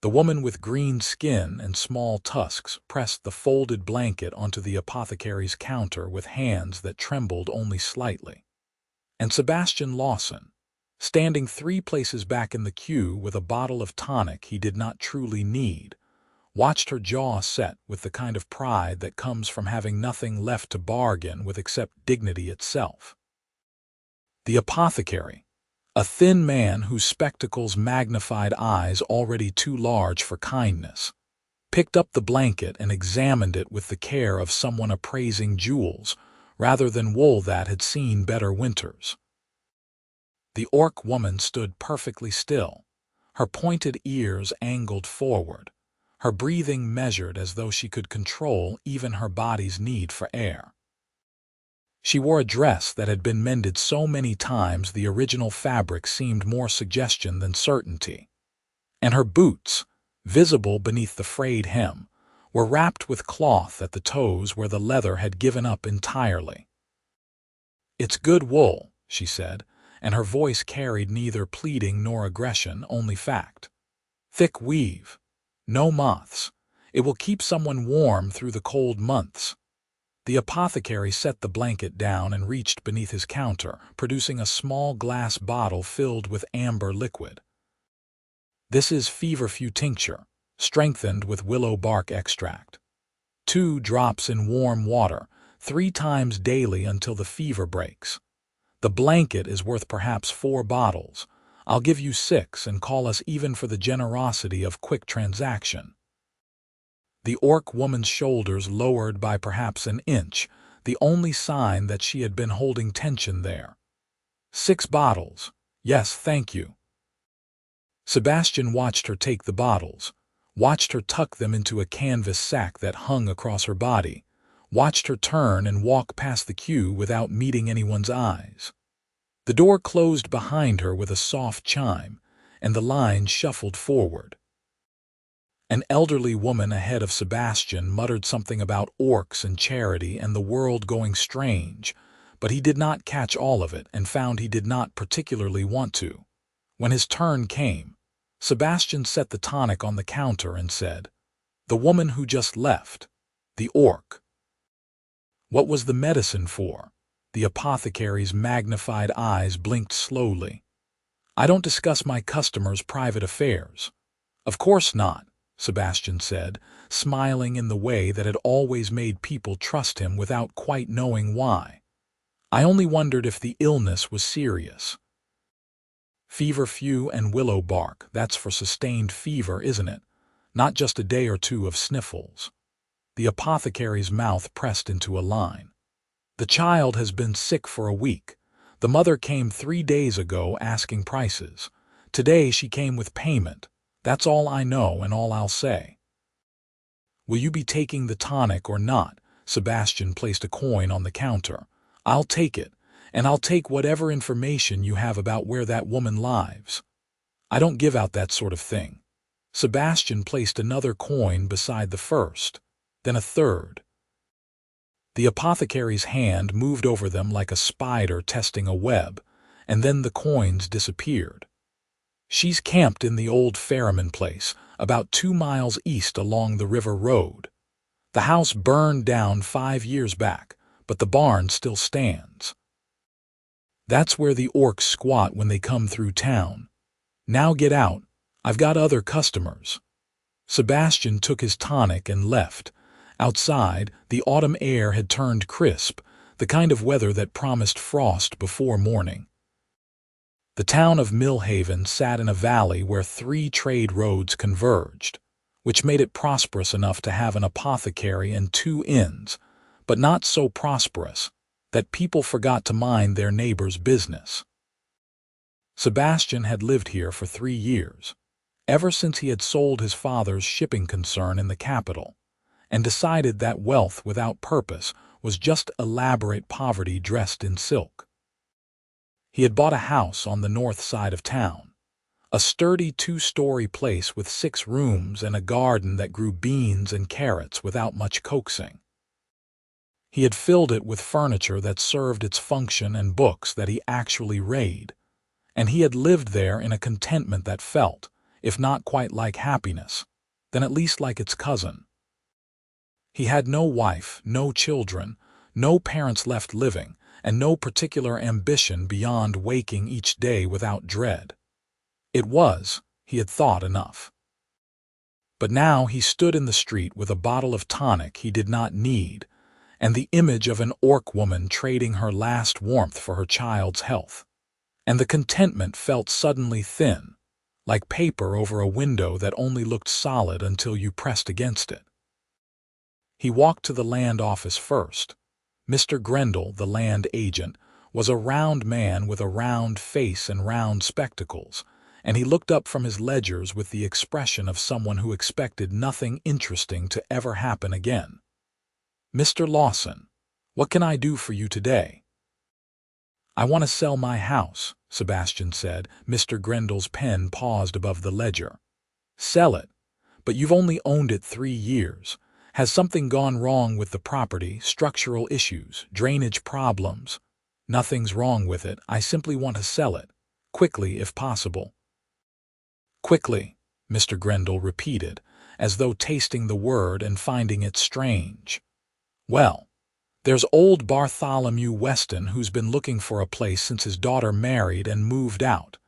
The woman with green skin and small tusks pressed the folded blanket onto the apothecary's counter with hands that trembled only slightly. And Sebastian Lawson, standing 3 places back in the queue with a bottle of tonic he did not truly need, watched her jaw set with the kind of pride that comes from having nothing left to bargain with except dignity itself. The apothecary, a thin man whose spectacles magnified eyes already too large for kindness, picked up the blanket and examined it with the care of someone appraising jewels rather than wool that had seen better winters. The orc woman stood perfectly still, her pointed ears angled forward, her breathing measured as though she could control even her body's need for air. She wore a dress that had been mended so many times the original fabric seemed more suggestion than certainty, and her boots, visible beneath the frayed hem, were wrapped with cloth at the toes where the leather had given up entirely. "It's good wool," she said, and her voice carried neither pleading nor aggression, only fact. "Thick weave. No moths. It will keep someone warm through the cold months." The apothecary set the blanket down and reached beneath his counter, producing a small glass bottle filled with amber liquid. "This is feverfew tincture, strengthened with willow bark extract. 2 drops in warm water, 3 times daily until the fever breaks. The blanket is worth perhaps 4 bottles. I'll give you 6 and call us even for the generosity of quick transaction." The orc woman's shoulders lowered by perhaps an inch, the only sign that she had been holding tension there. 6 bottles. Yes, thank you." Sebastian watched her take the bottles, watched her tuck them into a canvas sack that hung across her body, watched her turn and walk past the queue without meeting anyone's eyes. The door closed behind her with a soft chime, and the line shuffled forward. An elderly woman ahead of Sebastian muttered something about orcs and charity and the world going strange, but he did not catch all of it and found he did not particularly want to. When his turn came, Sebastian set the tonic on the counter and said, "The woman who just left, the orc." "What was the medicine for?" The apothecary's magnified eyes blinked slowly. "I don't discuss my customers' private affairs." "Of course not," Sebastian said, smiling in the way that had always made people trust him without quite knowing why. "I only wondered if the illness was serious." "Feverfew and willow bark, that's for sustained fever, isn't it? Not just a day or 2 of sniffles." The apothecary's mouth pressed into a line. "The child has been sick for a week. The mother came 3 days ago asking prices. Today she came with payment. That's all I know and all I'll say." "Will you be taking the tonic or not?" Sebastian placed a coin on the counter. "I'll take it, and I'll take whatever information you have about where that woman lives." "I don't give out that sort of thing." Sebastian placed another coin beside the first, then a third. The apothecary's hand moved over them like a spider testing a web, and then the coins disappeared. "She's camped in the old ferryman place, about 2 miles east along the river road. The house burned down 5 years back, but the barn still stands. That's where the orcs squat when they come through town. Now get out, I've got other customers." Sebastian took his tonic and left. Outside, the autumn air had turned crisp, the kind of weather that promised frost before morning. The town of Millhaven sat in a valley where 3 trade roads converged, which made it prosperous enough to have an apothecary and 2 inns, but not so prosperous that people forgot to mind their neighbor's business. Sebastian had lived here for 3 years, ever since he had sold his father's shipping concern in the capital, and decided that wealth without purpose was just elaborate poverty dressed in silk. He had bought a house on the north side of town, a sturdy 2-story place with 6 rooms and a garden that grew beans and carrots without much coaxing. He had filled it with furniture that served its function and books that he actually read, and he had lived there in a contentment that felt, if not quite like happiness, then at least like its cousin. He had no wife, no children, no parents left living, and no particular ambition beyond waking each day without dread. It was, he had thought, enough. But now he stood in the street with a bottle of tonic he did not need, and the image of an orc woman trading her last warmth for her child's health. And the contentment felt suddenly thin, like paper over a window that only looked solid until you pressed against it. He walked to the land office first. Mr. Grendel, the land agent, was a round man with a round face and round spectacles, and he looked up from his ledgers with the expression of someone who expected nothing interesting to ever happen again. "Mr. Lawson, what can I do for you today?" "I want to sell my house," Sebastian said. Mr. Grendel's pen paused above the ledger. "Sell it? But you've only owned it 3 years. Has something gone wrong with the property, structural issues, drainage problems?" "Nothing's wrong with it. I simply want to sell it. Quickly, if possible." "Quickly," Mr. Grendel repeated, as though tasting the word and finding it strange. "Well, there's old Bartholomew Weston who's been looking for a place since his daughter married and moved out.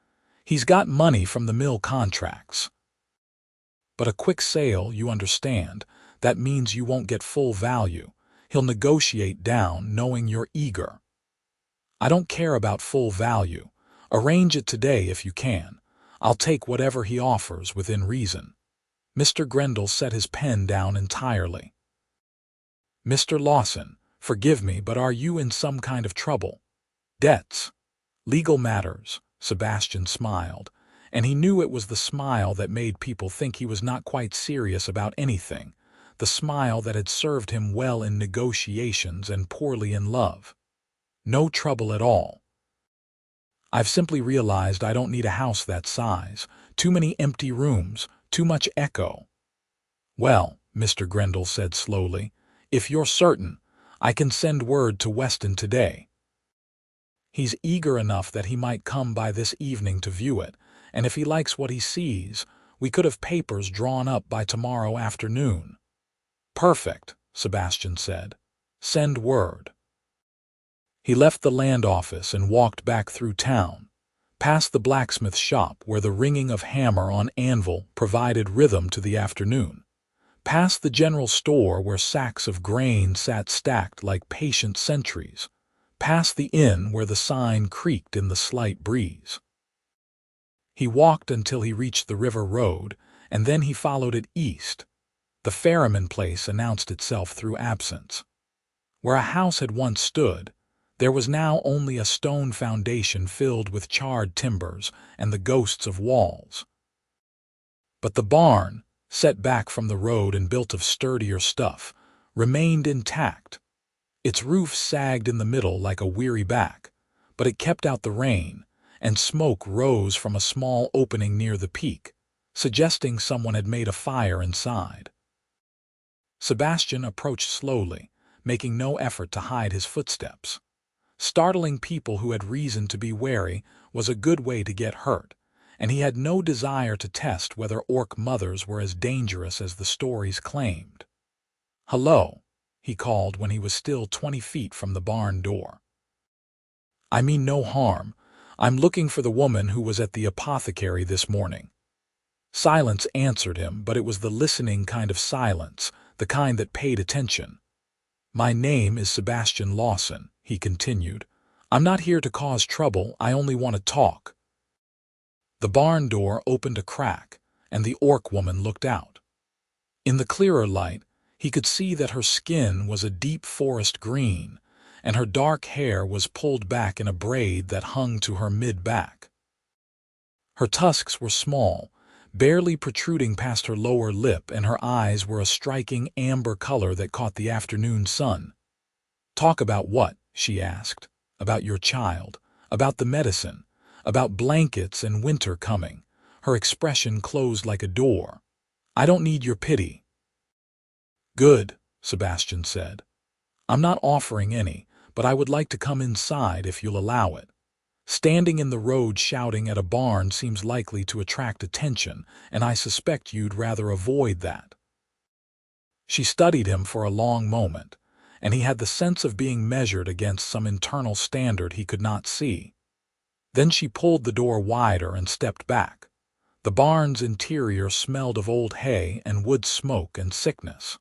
He's got money from the mill contracts. But a quick sale, you understand, that means you won't get full value. He'll negotiate down, knowing you're eager." "I don't care about full value. Arrange it today if you can. I'll take whatever he offers within reason." Mr. Grendel set his pen down entirely. "Mr. Lawson, forgive me, but are you in some kind of trouble? Debts? Legal matters?" Sebastian smiled, and he knew it was the smile that made people think he was not quite serious about anything, the smile that had served him well in negotiations and poorly in love. "No trouble at all. I've simply realized I don't need a house that size. Too many empty rooms, too much echo." "Well," Mr. Grendel said slowly, "if you're certain, I can send word to Weston today. He's eager enough that he might come by this evening to view it, and if he likes what he sees, we could have papers drawn up by tomorrow afternoon." "Perfect," Sebastian said. "Send word." He left the land office and walked back through town, past the blacksmith shop where the ringing of hammer on anvil provided rhythm to the afternoon, past the general store where sacks of grain sat stacked like patient sentries, past the inn where the sign creaked in the slight breeze. He walked until he reached the river road, and then he followed it east. The ferryman place announced itself through absence. Where a house had once stood, there was now only a stone foundation filled with charred timbers and the ghosts of walls. But the barn, set back from the road and built of sturdier stuff, remained intact. Its roof sagged in the middle like a weary back, but it kept out the rain, and smoke rose from a small opening near the peak, suggesting someone had made a fire inside. Sebastian approached slowly, making no effort to hide his footsteps. Startling people who had reason to be wary was a good way to get hurt, and he had no desire to test whether orc mothers were as dangerous as the stories claimed. "Hello," he called when he was still 20 feet from the barn door. "I mean no harm. I'm looking for the woman who was at the apothecary this morning." Silence answered him, but it was the listening kind of silence, the kind that paid attention. "My name is Sebastian Lawson," he continued. "I'm not here to cause trouble, I only want to talk." The barn door opened a crack, and the orc woman looked out. In the clearer light, he could see that her skin was a deep forest green, and her dark hair was pulled back in a braid that hung to her mid-back. Her tusks were small, barely protruding past her lower lip, and her eyes were a striking amber color that caught the afternoon sun. "Talk about what?" she asked. "About your child, about the medicine, about blankets and winter coming." Her expression closed like a door. "I don't need your pity." "Good," Sebastian said. "I'm not offering any, but I would like to come inside if you'll allow it." Standing in the road shouting at a barn seems likely to attract attention, and I suspect you'd rather avoid that." She studied him for a long moment, and he had the sense of being measured against some internal standard he could not see. Then she pulled the door wider and stepped back. The barn's interior smelled of old hay and wood smoke and sickness.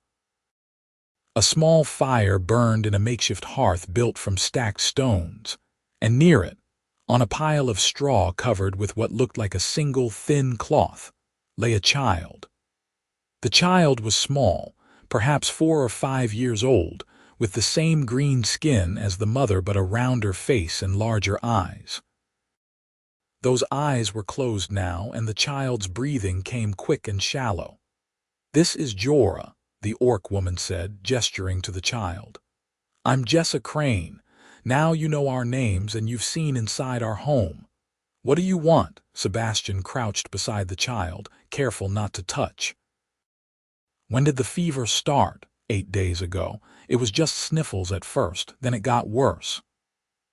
A small fire burned in a makeshift hearth built from stacked stones, and near it, on a pile of straw covered with what looked like a single thin cloth, lay a child. The child was small, perhaps 4 or 5 years old, with the same green skin as the mother but a rounder face and larger eyes. Those eyes were closed now, and the child's breathing came quick and shallow. "This is Jorah," the orc woman said, gesturing to the child. "I'm Jessa Crane. Now you know our names and you've seen inside our home. What do you want?" Sebastian crouched beside the child, careful not to touch. "When did the fever start?" 8 days ago. It was just sniffles at first, then it got worse."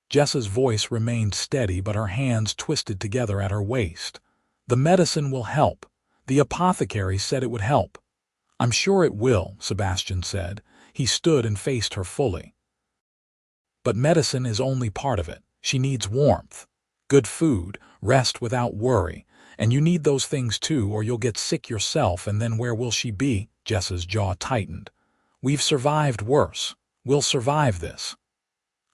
Jessa's voice remained steady, but her hands twisted together at her waist. "The medicine will help. The apothecary said it would help." "I'm sure it will," Sebastian said. He stood and faced her fully. "But medicine is only part of it. She needs warmth, good food, rest without worry, and you need those things too, or you'll get sick yourself, and then where will she be?" Jessa's jaw tightened. "We've survived worse. We'll survive this."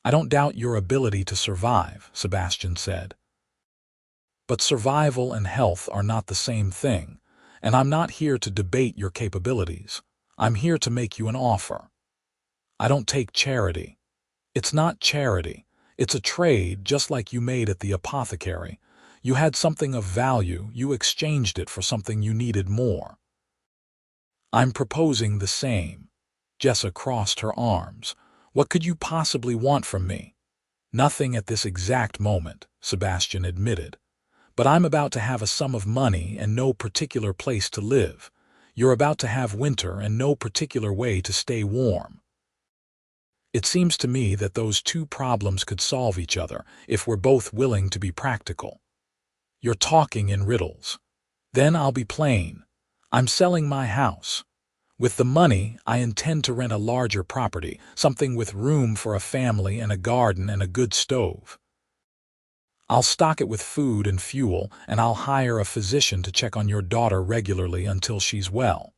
"I don't doubt your ability to survive," Sebastian said. "But survival and health are not the same thing, and I'm not here to debate your capabilities. I'm here to make you an offer. I don't take charity. It's not charity. It's a trade, just like you made at the apothecary. You had something of value, you exchanged it for something you needed more. I'm proposing the same." Jessa crossed her arms. "What could you possibly want from me?" "Nothing at this exact moment," Sebastian admitted. "But I'm about to have a sum of money and no particular place to live. You're about to have winter and no particular way to stay warm. It seems to me that those two problems could solve each other if we're both willing to be practical." "You're talking in riddles." "Then I'll be plain. I'm selling my house. With the money, I intend to rent a larger property, something with room for a family and a garden and a good stove. I'll stock it with food and fuel, and I'll hire a physician to check on your daughter regularly until she's well.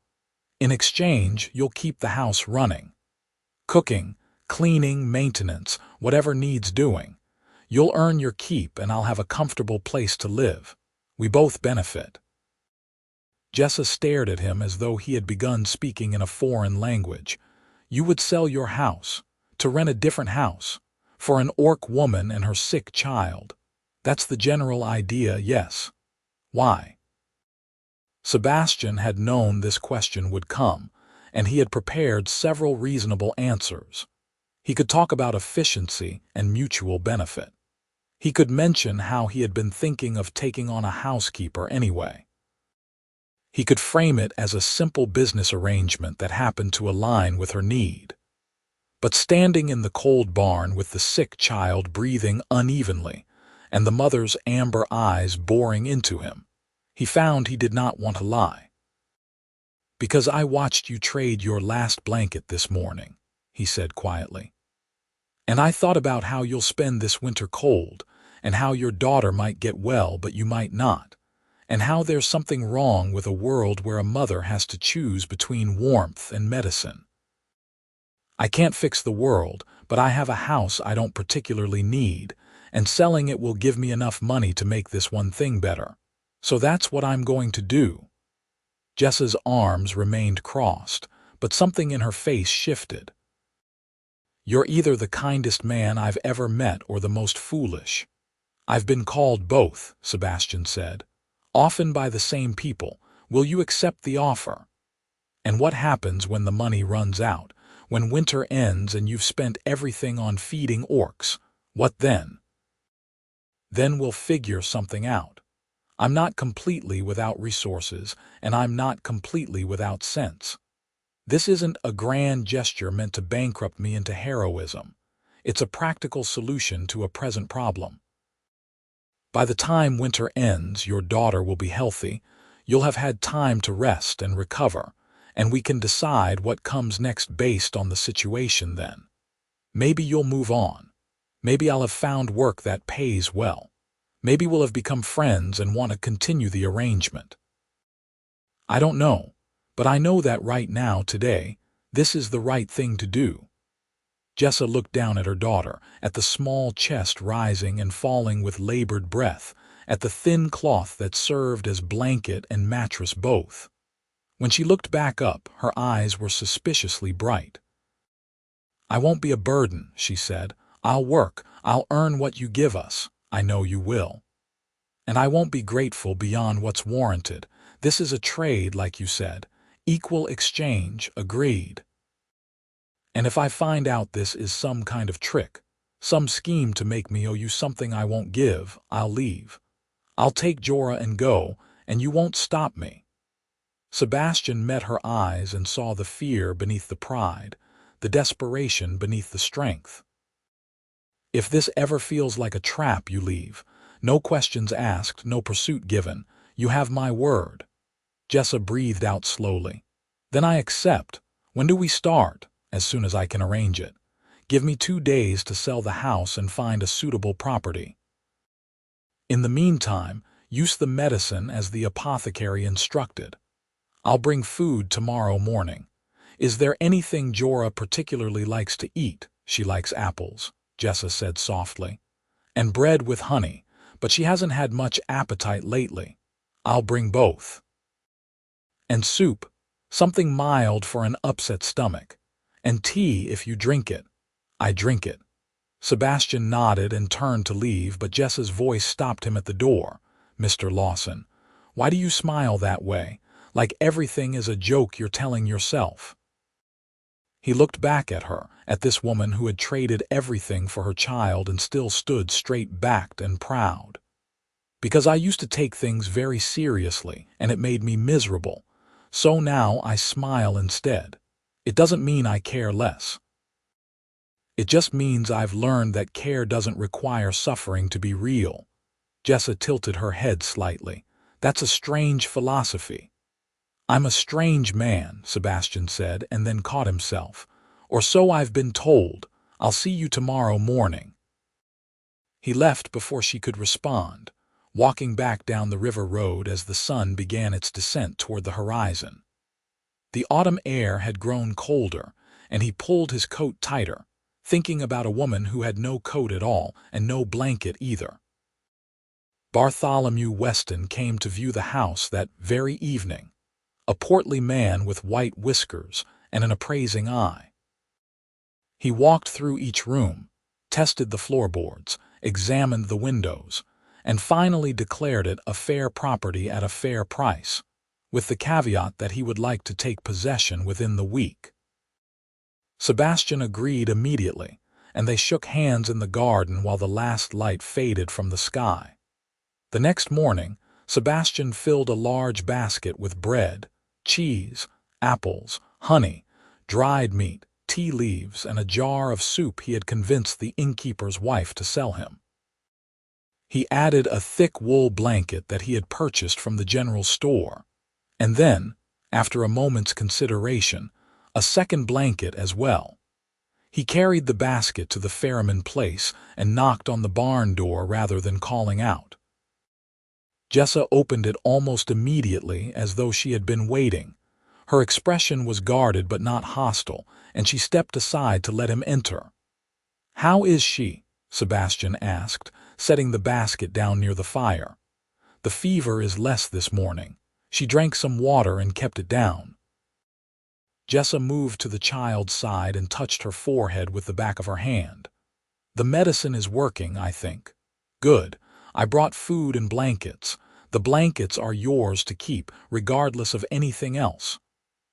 In exchange, you'll keep the house running. Cooking, cleaning, maintenance, whatever needs doing. You'll earn your keep, and I'll have a comfortable place to live. We both benefit." Jessa stared at him as though he had begun speaking in a foreign language. "You would sell your house, to rent a different house, for an orc woman and her sick child. That's the general idea, yes. Why?" Sebastian had known this question would come, and he had prepared several reasonable answers. He could talk about efficiency and mutual benefit. He could mention how he had been thinking of taking on a housekeeper anyway. He could frame it as a simple business arrangement that happened to align with her need. But standing in the cold barn with the sick child breathing unevenly and the mother's amber eyes boring into him, he found he did not want to lie. "Because I watched you trade your last blanket this morning," he said quietly. "And I thought about how you'll spend this winter cold, and how your daughter might get well but you might not, and how there's something wrong with a world where a mother has to choose between warmth and medicine. I can't fix the world, but I have a house I don't particularly need, and selling it will give me enough money to make this one thing better. So that's what I'm going to do." Jessa's arms remained crossed, but something in her face shifted. "You're either the kindest man I've ever met or the most foolish." "I've been called both," Sebastian said. "Often by the same people. Will you accept the offer?" "And what happens when the money runs out? When winter ends and you've spent everything on feeding orcs? What then?" "Then we'll figure something out. I'm not completely without resources, and I'm not completely without sense. This isn't a grand gesture meant to bankrupt me into heroism. It's a practical solution to a present problem." By the time winter ends, your daughter will be healthy, you'll have had time to rest and recover, and we can decide what comes next based on the situation then. Maybe you'll move on. Maybe I'll have found work that pays well. Maybe we'll have become friends and want to continue the arrangement. I don't know, but I know that right now, today, this is the right thing to do. Jessa looked down at her daughter, at the small chest rising and falling with labored breath, at the thin cloth that served as blanket and mattress both. When she looked back up, her eyes were suspiciously bright. "I won't be a burden," she said. "I'll work. I'll earn what you give us. I know you will. And I won't be grateful beyond what's warranted. This is a trade, like you said. Equal exchange, agreed. And if I find out this is some kind of trick, some scheme to make me owe you something I won't give, I'll leave. I'll take Jorah and go, and you won't stop me." Sebastian met her eyes and saw the fear beneath the pride, the desperation beneath the strength. "If this ever feels like a trap, you leave. No questions asked, no pursuit given. You have my word." Jessa breathed out slowly. "Then I accept. When do we start?" "As soon as I can arrange it. Give me 2 days to sell the house and find a suitable property. In the meantime, use the medicine as the apothecary instructed. I'll bring food tomorrow morning. Is there anything Jorah particularly likes to eat?" "She likes apples," Jessa said softly, "and bread with honey, but she hasn't had much appetite lately. I'll bring both. And soup, something mild for an upset stomach. And tea if you drink it." "I drink it." Sebastian nodded and turned to leave, but Jessa's voice stopped him at the door. "Mr. Lawson, why do you smile that way, like everything is a joke you're telling yourself?" He looked back at her, at this woman who had traded everything for her child and still stood straight-backed and proud. "Because I used to take things very seriously, and it made me miserable. So now I smile instead. It doesn't mean I care less. It just means I've learned that care doesn't require suffering to be real." Jessa tilted her head slightly. "That's a strange philosophy." "I'm a strange man," Sebastian said, and then caught himself. "Or so I've been told. I'll see you tomorrow morning." He left before she could respond, walking back down the river road as the sun began its descent toward the horizon. The autumn air had grown colder, and he pulled his coat tighter, thinking about a woman who had no coat at all and no blanket either. Bartholomew Weston came to view the house that very evening, a portly man with white whiskers and an appraising eye. He walked through each room, tested the floorboards, examined the windows, and finally declared it a fair property at a fair price, with the caveat that he would like to take possession within the week. Sebastian agreed immediately, and they shook hands in the garden while the last light faded from the sky. The next morning, Sebastian filled a large basket with bread, cheese, apples, honey, dried meat, tea leaves, and a jar of soup he had convinced the innkeeper's wife to sell him. He added a thick wool blanket that he had purchased from the general store, and then, after a moment's consideration, a second blanket as well. He carried the basket to the ferryman place and knocked on the barn door rather than calling out. Jessa opened it almost immediately, as though she had been waiting. Her expression was guarded but not hostile, and she stepped aside to let him enter. "How is she?" Sebastian asked, setting the basket down near the fire. "The fever is less this morning. She drank some water and kept it down." Jessa moved to the child's side and touched her forehead with the back of her hand. "The medicine is working, I think." "Good. I brought food and blankets. The blankets are yours to keep, regardless of anything else."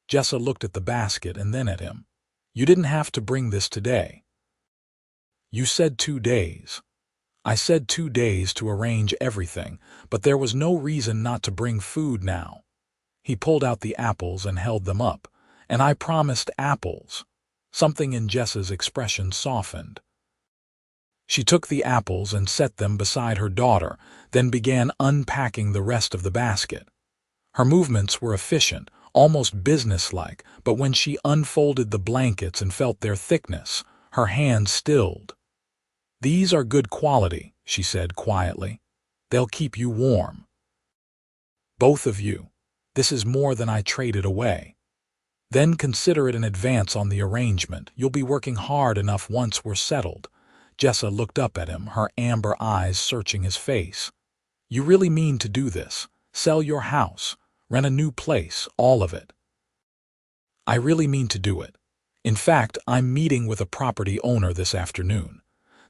Jessa looked at the basket and then at him. "You didn't have to bring this today." "You said 2 days. I said 2 days to arrange everything, but there was no reason not to bring food now." He pulled out the apples and held them up. "And I promised apples." Something in Jessa's expression softened. She took the apples and set them beside her daughter, then began unpacking the rest of the basket. Her movements were efficient, almost businesslike, but when she unfolded the blankets and felt their thickness, her hands stilled. "These are good quality," she said quietly. "They'll keep you warm. Both of you. This is more than I traded away. Then consider it an advance on the arrangement. You'll be working hard enough once we're settled." Jessa looked up at him, her amber eyes searching his face. "You really mean to do this? Sell your house? Rent a new place, all of it?" "I really mean to do it. In fact, I'm meeting with a property owner this afternoon.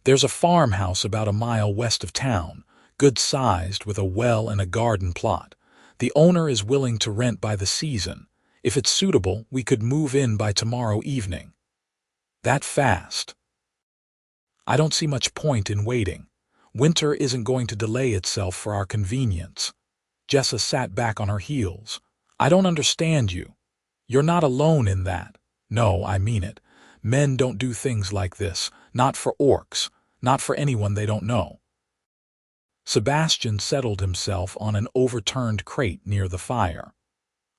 There's a farmhouse about a mile west of town, good-sized with a well and a garden plot. The owner is willing to rent by the season. If it's suitable, we could move in by tomorrow evening." "That fast?" "I don't see much point in waiting. Winter isn't going to delay itself for our convenience." Jessa sat back on her heels. "I don't understand you. You're not alone in that. No, I mean it. Men don't do things like this, not for orcs, not for anyone they don't know." Sebastian settled himself on an overturned crate near the fire.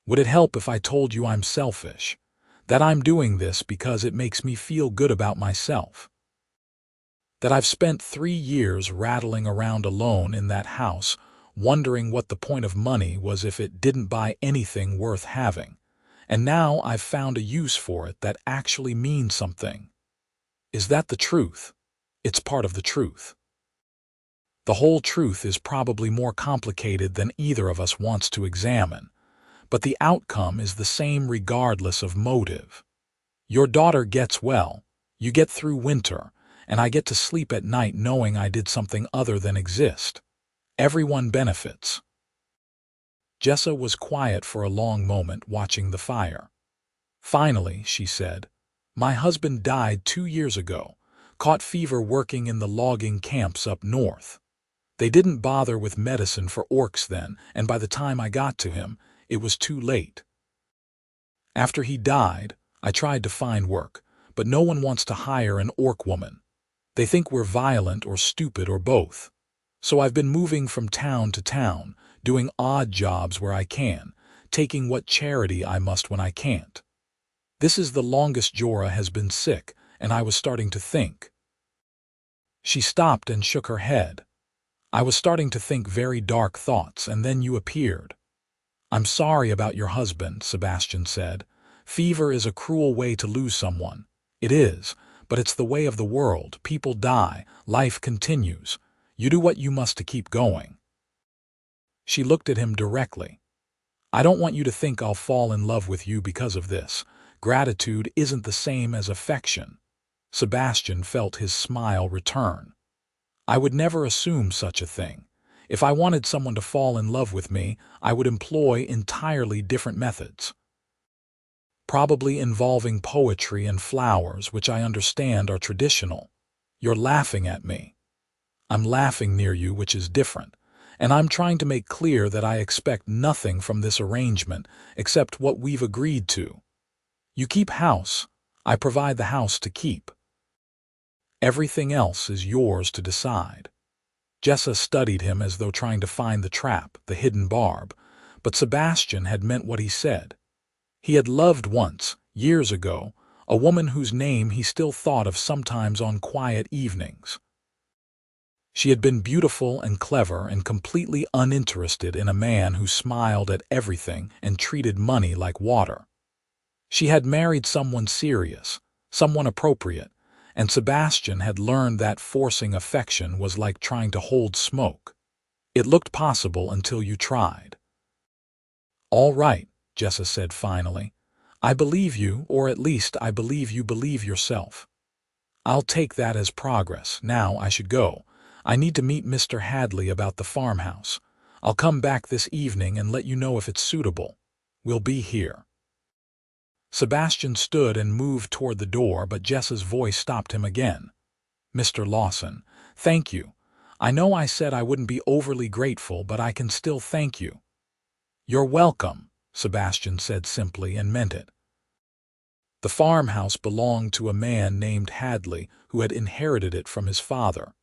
"Would it help if I told you I'm selfish? That I'm doing this because it makes me feel good about myself? That I've spent 3 years rattling around alone in that house, wondering what the point of money was if it didn't buy anything worth having. And now I've found a use for it that actually means something. Is that the truth? It's part of the truth. The whole truth is probably more complicated than either of us wants to examine, but the outcome is the same regardless of motive. Your daughter gets well, you get through winter, and I get to sleep at night knowing I did something other than exist. Everyone benefits." Jessa was quiet for a long moment, watching the fire. "Finally," she said, "my husband died 2 years ago, caught fever working in the logging camps up north. They didn't bother with medicine for orcs then, and by the time I got to him, it was too late. After he died, I tried to find work, but no one wants to hire an orc woman. They think we're violent or stupid or both. So I've been moving from town to town, doing odd jobs where I can, taking what charity I must when I can't. This is the longest Jorah has been sick, and I was starting to think." She stopped and shook her head. "I was starting to think very dark thoughts, and then you appeared." "I'm sorry about your husband," Sebastian said. "Fever is a cruel way to lose someone. It is, but it's the way of the world. People die, life continues. You do what you must to keep going." She looked at him directly. "I don't want you to think I'll fall in love with you because of this. Gratitude isn't the same as affection." Sebastian felt his smile return. "I would never assume such a thing. If I wanted someone to fall in love with me, I would employ entirely different methods. Probably involving poetry and flowers, which I understand are traditional. You're laughing at me. I'm laughing near you, which is different, and I'm trying to make clear that I expect nothing from this arrangement except what we've agreed to. You keep house, I provide the house to keep. Everything else is yours to decide." Jessa studied him as though trying to find the trap, the hidden barb, but Sebastian had meant what he said. He had loved once, years ago, a woman whose name he still thought of sometimes on quiet evenings. She had been beautiful and clever and completely uninterested in a man who smiled at everything and treated money like water. She had married someone serious, someone appropriate, and Sebastian had learned that forcing affection was like trying to hold smoke. It looked possible until you tried. "All right," Jessa said finally. "I believe you, or at least I believe you believe yourself. I'll take that as progress. Now I should go. I need to meet Mr. Hadley about the farmhouse. I'll come back this evening and let you know if it's suitable. We'll be here." Sebastian stood and moved toward the door, but Jessa's voice stopped him again. "Mr. Lawson, thank you. I know I said I wouldn't be overly grateful, but I can still thank you." "You're welcome," Sebastian said simply and meant it. The farmhouse belonged to a man named Hadley who had inherited it from his father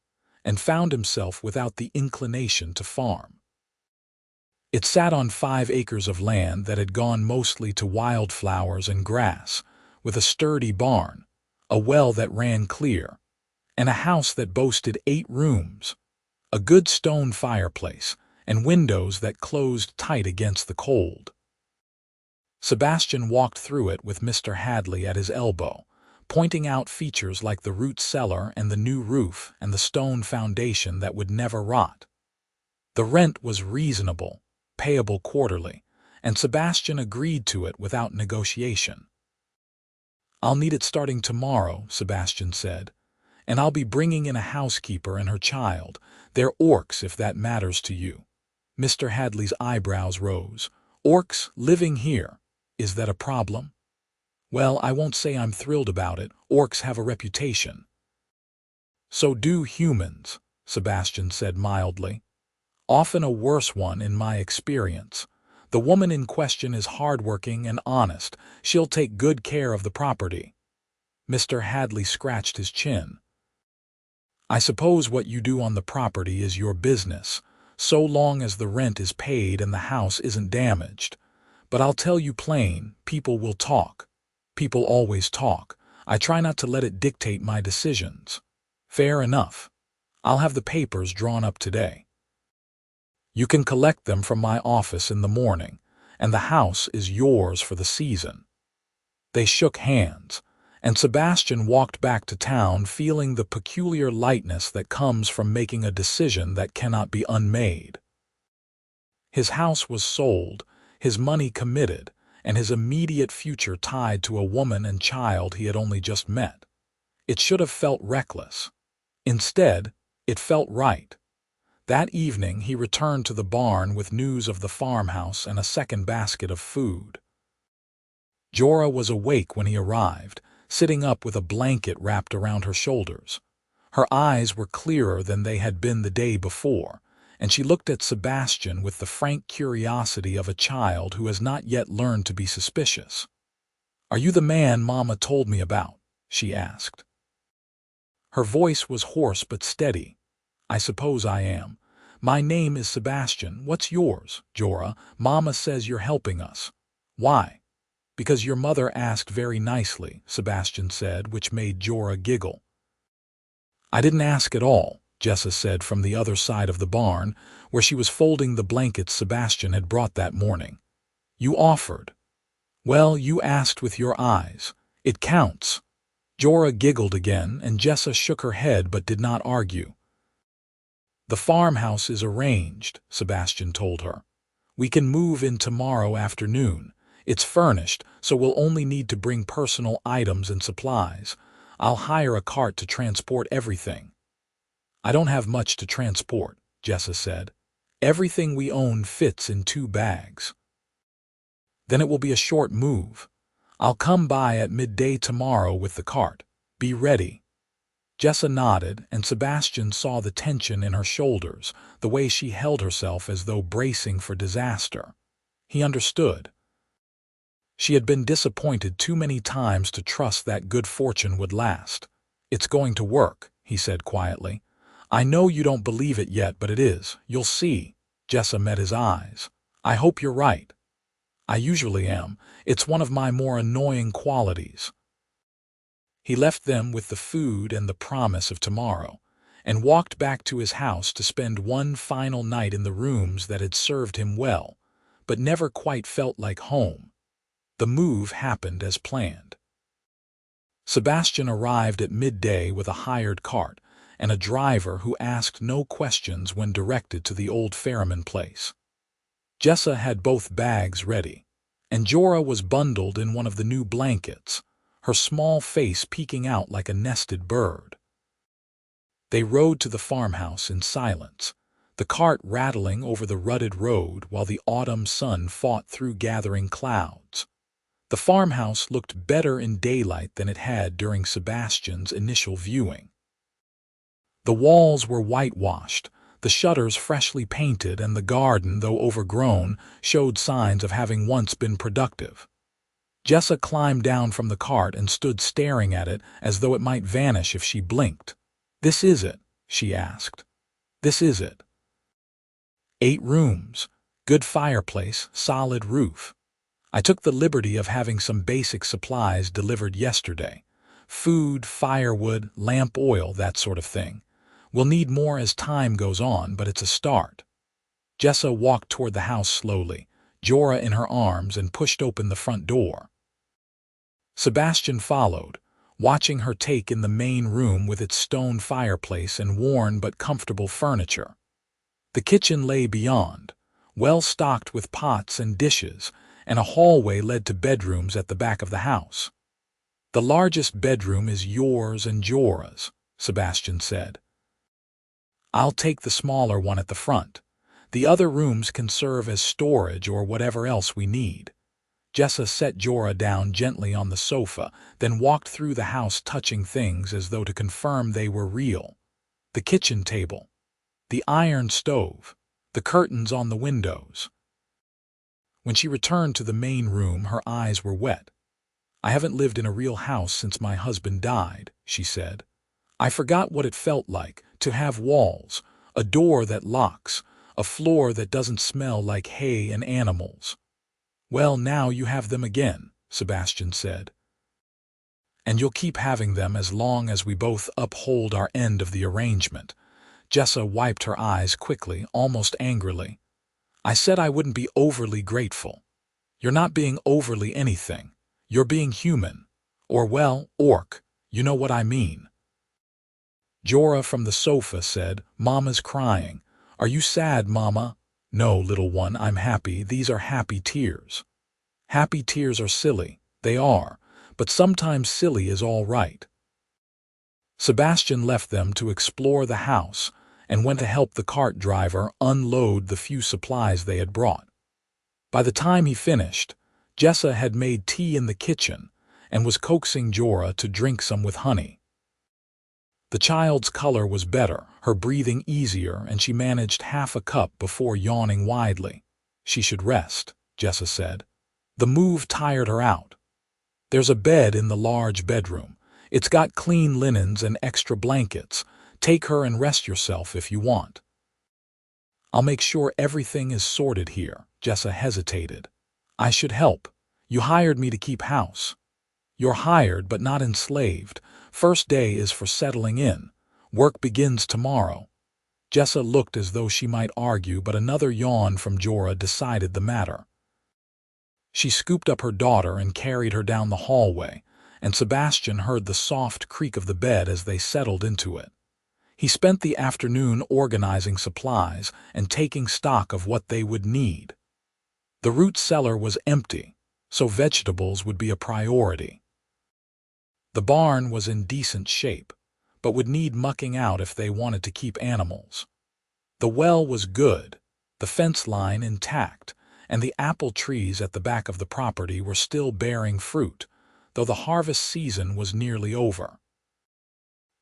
and found himself without the inclination to farm. It sat on 5 acres of land that had gone mostly to wildflowers and grass, with a sturdy barn, a well that ran clear, and a house that boasted 8 rooms, a good stone fireplace, and windows that closed tight against the cold. Sebastian walked through it with Mr. Hadley at his elbow, pointing out features like the root cellar and the new roof and the stone foundation that would never rot. The rent was reasonable, payable quarterly, and Sebastian agreed to it without negotiation. "I'll need it starting tomorrow," Sebastian said, "and I'll be bringing in a housekeeper and her child. They're orcs, if that matters to you." Mr. Hadley's eyebrows rose. "Orcs living here? Is that a problem?" "Well, I won't say I'm thrilled about it. Orcs have a reputation." "So do humans," Sebastian said mildly. "Often a worse one in my experience. The woman in question is hardworking and honest. She'll take good care of the property." Mr. Hadley scratched his chin. "I suppose what you do on the property is your business, so long as the rent is paid and the house isn't damaged. But I'll tell you plain, people will talk. People always talk. I try not to let it dictate my decisions." "Fair enough. I'll have the papers drawn up today. You can collect them from my office in the morning, and the house is yours for the season." They shook hands, and Sebastian walked back to town feeling the peculiar lightness that comes from making a decision that cannot be unmade. His house was sold, his money committed, and his immediate future tied to a woman and child he had only just met. It should have felt reckless. Instead, it felt right. That evening he returned to the barn with news of the farmhouse and a second basket of food. Jorah was awake when he arrived, sitting up with a blanket wrapped around her shoulders. Her eyes were clearer than they had been the day before, and she looked at Sebastian with the frank curiosity of a child who has not yet learned to be suspicious. "Are you the man Mama told me about?" she asked. Her voice was hoarse but steady. "I suppose I am. My name is Sebastian. What's yours, Jorah? Mama says you're helping us." "Why?" "Because your mother asked very nicely," Sebastian said, which made Jorah giggle. "I didn't ask at all," Jessa said from the other side of the barn, where she was folding the blankets Sebastian had brought that morning. "You offered." "Well, you asked with your eyes. It counts." Jorah giggled again, and Jessa shook her head but did not argue. "The farmhouse is arranged," Sebastian told her. "We can move in tomorrow afternoon. It's furnished, so we'll only need to bring personal items and supplies. I'll hire a cart to transport everything." "I don't have much to transport," Jessa said. "Everything we own fits in 2 bags." "Then it will be a short move. I'll come by at midday tomorrow with the cart. Be ready." Jessa nodded, and Sebastian saw the tension in her shoulders, the way she held herself as though bracing for disaster. He understood. She had been disappointed too many times to trust that good fortune would last. "It's going to work," he said quietly. "I know you don't believe it yet, but it is. You'll see." Jessa met his eyes. "I hope you're right." "I usually am. It's one of my more annoying qualities." He left them with the food and the promise of tomorrow, and walked back to his house to spend one final night in the rooms that had served him well, but never quite felt like home. The move happened as planned. Sebastian arrived at midday with a hired cart and a driver who asked no questions when directed to the old ferryman place. Jessa had both bags ready, and Jorah was bundled in one of the new blankets, her small face peeking out like a nested bird. They rode to the farmhouse in silence, the cart rattling over the rutted road while the autumn sun fought through gathering clouds. The farmhouse looked better in daylight than it had during Sebastian's initial viewing. The walls were whitewashed, the shutters freshly painted, and the garden, though overgrown, showed signs of having once been productive. Jessa climbed down from the cart and stood staring at it as though it might vanish if she blinked. "This is it?" she asked. "This is it." 8 rooms, good fireplace, solid roof. I took the liberty of having some basic supplies delivered yesterday. Food, firewood, lamp oil, that sort of thing. We'll need more as time goes on, but it's a start. Jessa walked toward the house slowly, Jorah in her arms, and pushed open the front door. Sebastian followed, watching her take in the main room with its stone fireplace and worn but comfortable furniture. The kitchen lay beyond, well stocked with pots and dishes, and a hallway led to bedrooms at the back of the house. "The largest bedroom is yours and Jorah's," Sebastian said. "I'll take the smaller one at the front. The other rooms can serve as storage or whatever else we need." Jessa set Jorah down gently on the sofa, then walked through the house touching things as though to confirm they were real. The kitchen table, the iron stove, the curtains on the windows. When she returned to the main room, her eyes were wet. "I haven't lived in a real house since my husband died," she said. "I forgot what it felt like to have walls, a door that locks, a floor that doesn't smell like hay and animals." "Well, now you have them again," Sebastian said. "And you'll keep having them as long as we both uphold our end of the arrangement." Jessa wiped her eyes quickly, almost angrily. "I said I wouldn't be overly grateful. You're not being overly anything. You're being human. Or, well, orc. You know what I mean." Jorah from the sofa said, "Mama's crying. Are you sad, Mama?" "No, little one, I'm happy. These are happy tears." "Happy tears are silly. They are. But sometimes silly is all right." Sebastian left them to explore the house and went to help the cart driver unload the few supplies they had brought. By the time he finished, Jessa had made tea in the kitchen and was coaxing Jorah to drink some with honey. The child's color was better, her breathing easier, and she managed half a cup before yawning widely. "She should rest," Jessa said. "The move tired her out. There's a bed in the large bedroom. It's got clean linens and extra blankets. Take her and rest yourself if you want." "I'll make sure everything is sorted here," Jessa hesitated. "I should help. You hired me to keep house." "You're hired but not enslaved. First day is for settling in. Work begins tomorrow." Jessa looked as though she might argue, but another yawn from Jorah decided the matter. She scooped up her daughter and carried her down the hallway, and Sebastian heard the soft creak of the bed as they settled into it. He spent the afternoon organizing supplies and taking stock of what they would need. The root cellar was empty, so vegetables would be a priority. The barn was in decent shape, but would need mucking out if they wanted to keep animals. The well was good, the fence line intact, and the apple trees at the back of the property were still bearing fruit, though the harvest season was nearly over.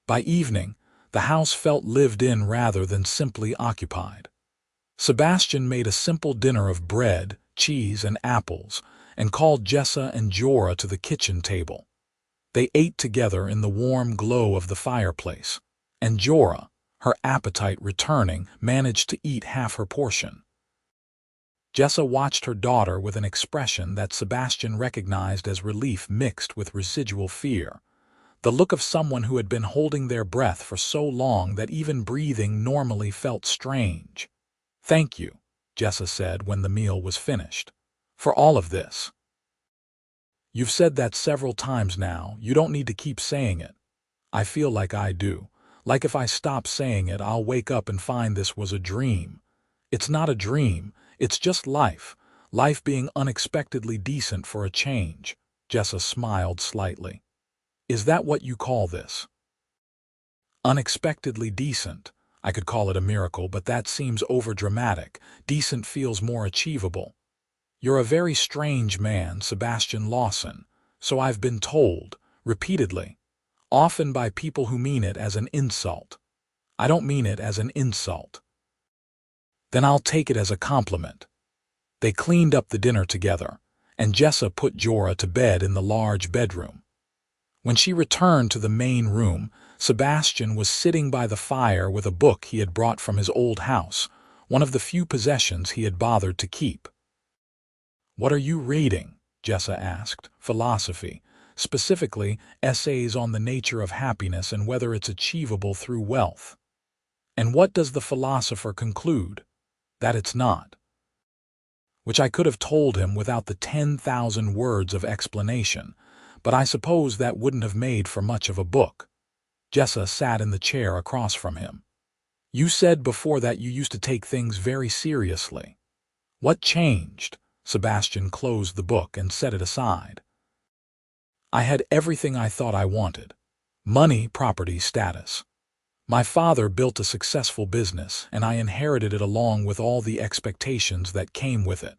By evening, the house felt lived in rather than simply occupied. Sebastian made a simple dinner of bread, cheese, and apples, and called Jessa and Jorah to the kitchen table. They ate together in the warm glow of the fireplace, and Jorah, her appetite returning, managed to eat half her portion. Jessa watched her daughter with an expression that Sebastian recognized as relief mixed with residual fear, the look of someone who had been holding their breath for so long that even breathing normally felt strange. "Thank you," Jessa said when the meal was finished, "for all of this. You've said that several times now. You don't need to keep saying it. I feel like I do. Like if I stop saying it, I'll wake up and find this was a dream. It's not a dream. It's just life. Life being unexpectedly decent for a change." Jessa smiled slightly. "Is that what you call this?" "Unexpectedly decent. I could call it a miracle, but that seems overdramatic. Decent feels more achievable. You're a very strange man, Sebastian Lawson, so I've been told, repeatedly, often by people who mean it as an insult. I don't mean it as an insult." "Then I'll take it as a compliment." They cleaned up the dinner together, and Jessa put Jorah to bed in the large bedroom. When she returned to the main room, Sebastian was sitting by the fire with a book he had brought from his old house, one of the few possessions he had bothered to keep. "What are you reading?" Jessa asked. "Philosophy, specifically essays on the nature of happiness and whether it's achievable through wealth." "And what does the philosopher conclude?" "That it's not." Which I could have told him without the 10,000 words of explanation, but I suppose that wouldn't have made for much of a book. Jessa sat in the chair across from him. "You said before that you used to take things very seriously. What changed?" Sebastian closed the book and set it aside. "I had everything I thought I wanted. Money, property, status. My father built a successful business, and I inherited it along with all the expectations that came with it.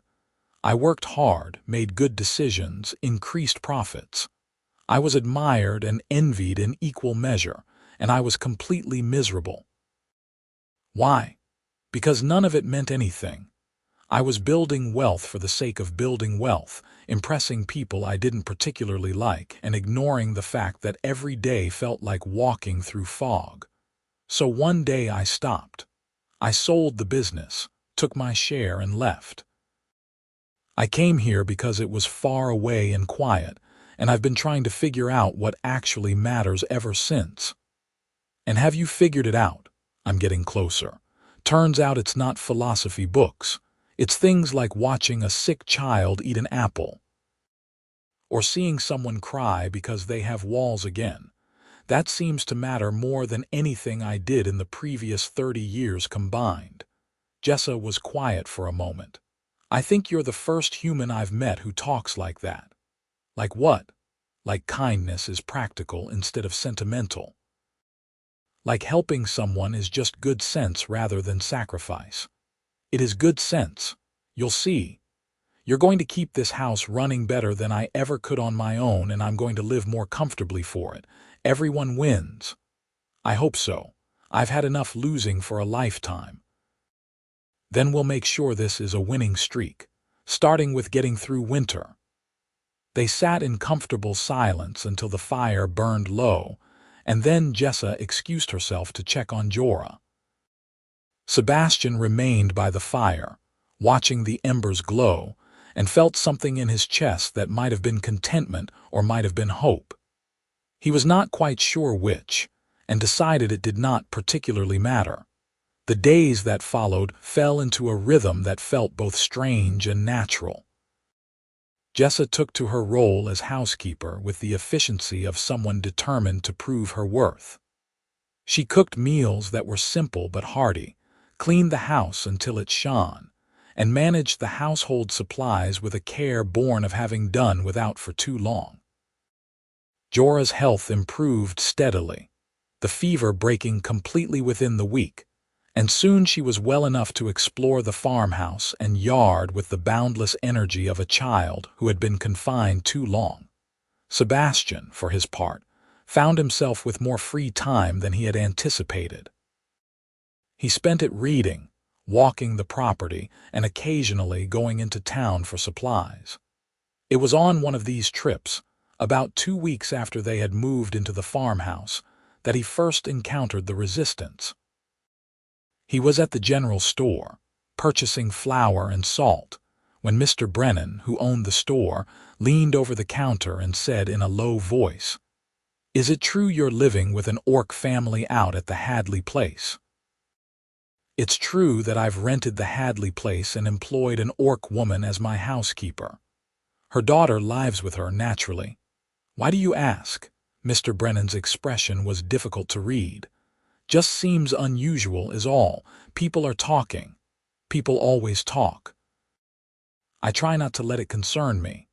I worked hard, made good decisions, increased profits. I was admired and envied in equal measure, and I was completely miserable. Why? Because none of it meant anything. I was building wealth for the sake of building wealth, impressing people I didn't particularly like, and ignoring the fact that every day felt like walking through fog. So one day I stopped. I sold the business, took my share, and left. I came here because it was far away and quiet, and I've been trying to figure out what actually matters ever since." "And have you figured it out?" "I'm getting closer. Turns out it's not philosophy books. It's things like watching a sick child eat an apple, or seeing someone cry because they have walls again. That seems to matter more than anything I did in the previous 30 years combined." Jessa was quiet for a moment. "I think you're the first human I've met who talks like that." "Like what?" "Like kindness is practical instead of sentimental. Like helping someone is just good sense rather than sacrifice." "It is good sense. You'll see. You're going to keep this house running better than I ever could on my own, and I'm going to live more comfortably for it. Everyone wins." "I hope so. I've had enough losing for a lifetime." "Then we'll make sure this is a winning streak, starting with getting through winter." They sat in comfortable silence until the fire burned low, and then Jessa excused herself to check on Jorah. Sebastian remained by the fire, watching the embers glow, and felt something in his chest that might have been contentment or might have been hope. He was not quite sure which, and decided it did not particularly matter. The days that followed fell into a rhythm that felt both strange and natural. Jessa took to her role as housekeeper with the efficiency of someone determined to prove her worth. She cooked meals that were simple but hearty, cleaned the house until it shone, and managed the household supplies with a care born of having done without for too long. Jorah's health improved steadily, the fever breaking completely within the week, and soon she was well enough to explore the farmhouse and yard with the boundless energy of a child who had been confined too long. Sebastian, for his part, found himself with more free time than he had anticipated. He spent it reading, walking the property, and occasionally going into town for supplies. It was on one of these trips, about 2 weeks after they had moved into the farmhouse, that he first encountered the resistance. He was at the general store, purchasing flour and salt, when Mr. Brennan, who owned the store, leaned over the counter and said in a low voice, "Is it true you're living with an orc family out at the Hadley place?" "It's true that I've rented the Hadley place and employed an orc woman as my housekeeper. Her daughter lives with her naturally." "Why do you ask?" Mr. Brennan's expression was difficult to read. "Just seems unusual is all. People are talking. People always talk. I try not to let it concern me."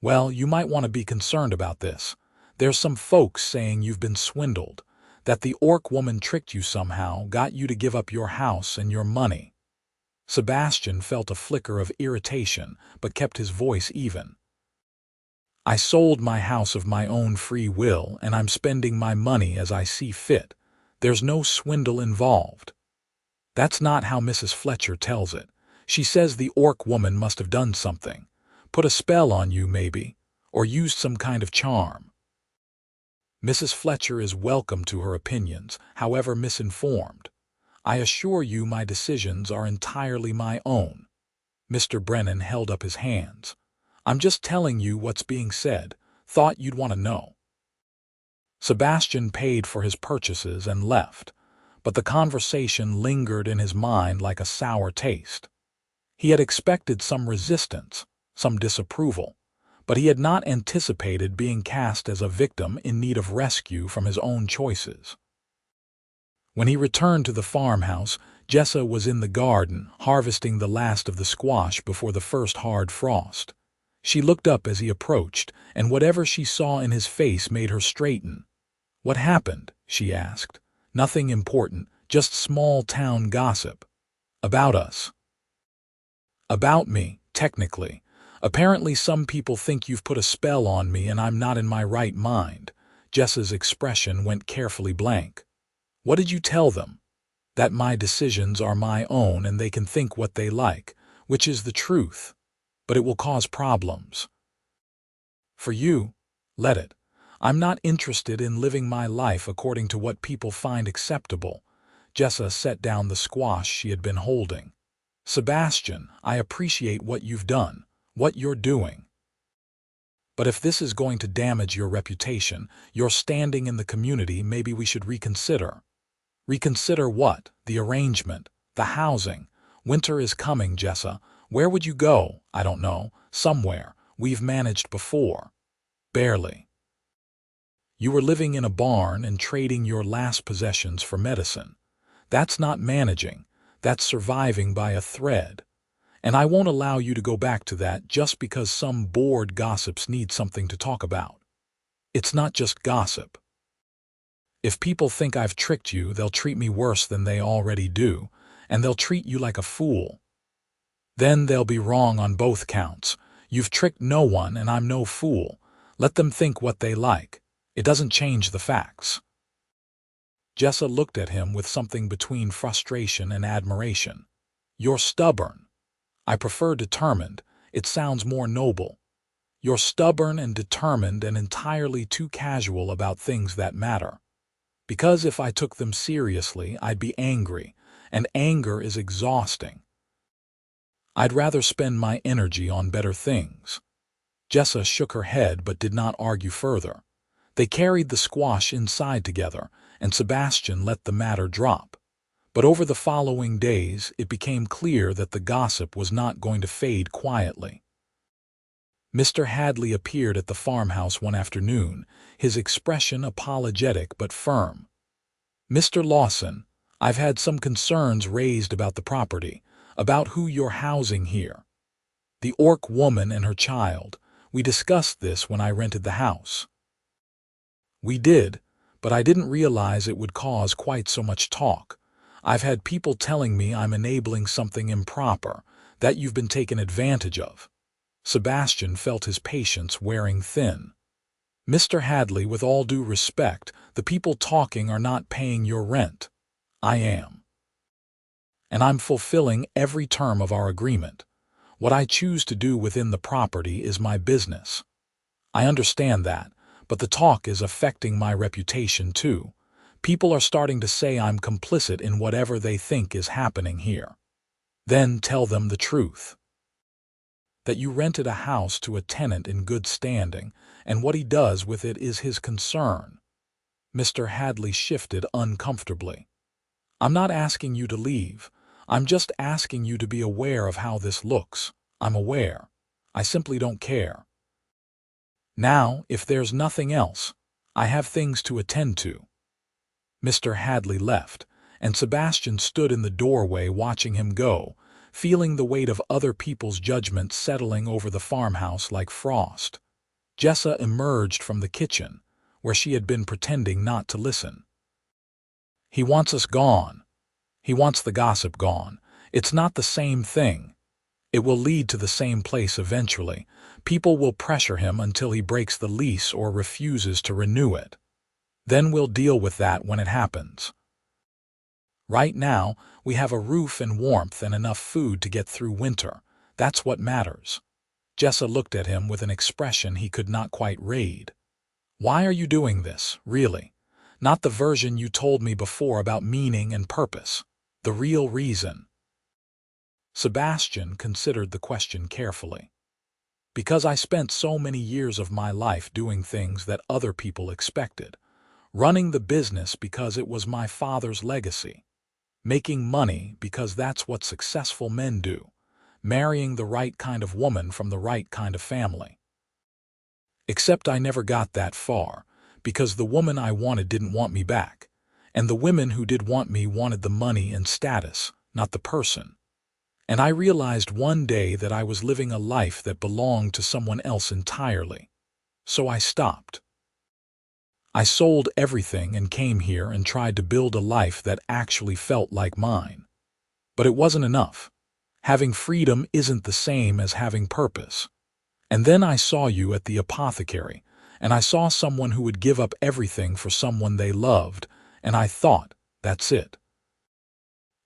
"Well, you might want to be concerned about this. There's some folks saying you've been swindled, that the orc woman tricked you somehow, got you to give up your house and your money." Sebastian felt a flicker of irritation, but kept his voice even. "I sold my house of my own free will, and I'm spending my money as I see fit. There's no swindle involved." "That's not how Mrs. Fletcher tells it. She says the orc woman must have done something. Put a spell on you, maybe, or used some kind of charm. Mrs. Fletcher is welcome to her opinions, however misinformed. I assure you my decisions are entirely my own. Mr. Brennan held up his hands. I'm just telling you what's being said. Thought you'd want to know. Sebastian paid for his purchases and left, but the conversation lingered in his mind like a sour taste. He had expected some resistance, some disapproval, but he had not anticipated being cast as a victim in need of rescue from his own choices. When he returned to the farmhouse, Jessa was in the garden, harvesting the last of the squash before the first hard frost. She looked up as he approached, and whatever she saw in his face made her straighten. "What happened?" she asked. "Nothing important, just small-town gossip. About us." "About me, technically. Apparently some people think you've put a spell on me and I'm not in my right mind." Jessa's expression went carefully blank. "What did you tell them?" "That my decisions are my own and they can think what they like, which is the truth. But it will cause problems." "For you, let it. I'm not interested in living my life according to what people find acceptable." Jessa set down the squash she had been holding. "Sebastian, I appreciate what you've done, what you're doing. But if this is going to damage your reputation, your standing in the community, maybe we should reconsider." "Reconsider what? The arrangement, the housing. Winter is coming, Jessa. Where would you go?" "I don't know. Somewhere. We've managed before." "Barely. You were living in a barn and trading your last possessions for medicine. That's not managing. That's surviving by a thread. And I won't allow you to go back to that just because some bored gossips need something to talk about. It's not just gossip. If people think I've tricked you, they'll treat me worse than they already do, and they'll treat you like a fool. Then they'll be wrong on both counts. You've tricked no one and I'm no fool. Let them think what they like. It doesn't change the facts." Jessa looked at him with something between frustration and admiration. "You're stubborn." "I prefer determined. It sounds more noble." "You're stubborn and determined and entirely too casual about things that matter. Because if I took them seriously, I'd be angry, and anger is exhausting. I'd rather spend my energy on better things." Jessa shook her head but did not argue further. They carried the squash inside together, and Sebastian let the matter drop. But over the following days, it became clear that the gossip was not going to fade quietly. Mr. Hadley appeared at the farmhouse one afternoon, his expression apologetic but firm. "Mr. Lawson, I've had some concerns raised about the property, about who you're housing here. The Orc woman and her child. We discussed this when I rented the house." "We did, but I didn't realize it would cause quite so much talk. I've had people telling me I'm enabling something improper, that you've been taken advantage of." Sebastian felt his patience wearing thin. "Mr. Hadley, with all due respect, the people talking are not paying your rent. I am. And I'm fulfilling every term of our agreement. What I choose to do within the property is my business. I understand that, but the talk is affecting my reputation too. People are starting to say I'm complicit in whatever they think is happening here." "Then tell them the truth. That you rented a house to a tenant in good standing, and what he does with it is his concern." Mr. Hadley shifted uncomfortably. "I'm not asking you to leave. I'm just asking you to be aware of how this looks. I'm aware. I simply don't care. Now, if there's nothing else, I have things to attend to." Mr. Hadley left, and Sebastian stood in the doorway watching him go, feeling the weight of other people's judgment settling over the farmhouse like frost. Jessa emerged from the kitchen, where she had been pretending not to listen. "He wants us gone. He wants the gossip gone. It's not the same thing. It will lead to the same place eventually. People will pressure him until he breaks the lease or refuses to renew it. Then we'll deal with that when it happens. Right now, we have a roof and warmth and enough food to get through winter. That's what matters. Jessa looked at him with an expression he could not quite read. Why are you doing this, really? Not the version you told me before about meaning and purpose. The real reason. Sebastian considered the question carefully. Because I spent so many years of my life doing things that other people expected. Running the business because it was my father's legacy. Making money because that's what successful men do. Marrying the right kind of woman from the right kind of family. Except I never got that far, because the woman I wanted didn't want me back, and the women who did want me wanted the money and status, not the person. And I realized one day that I was living a life that belonged to someone else entirely. So I stopped. I sold everything and came here and tried to build a life that actually felt like mine. But it wasn't enough. Having freedom isn't the same as having purpose. And then I saw you at the apothecary, and I saw someone who would give up everything for someone they loved, and I thought, that's it.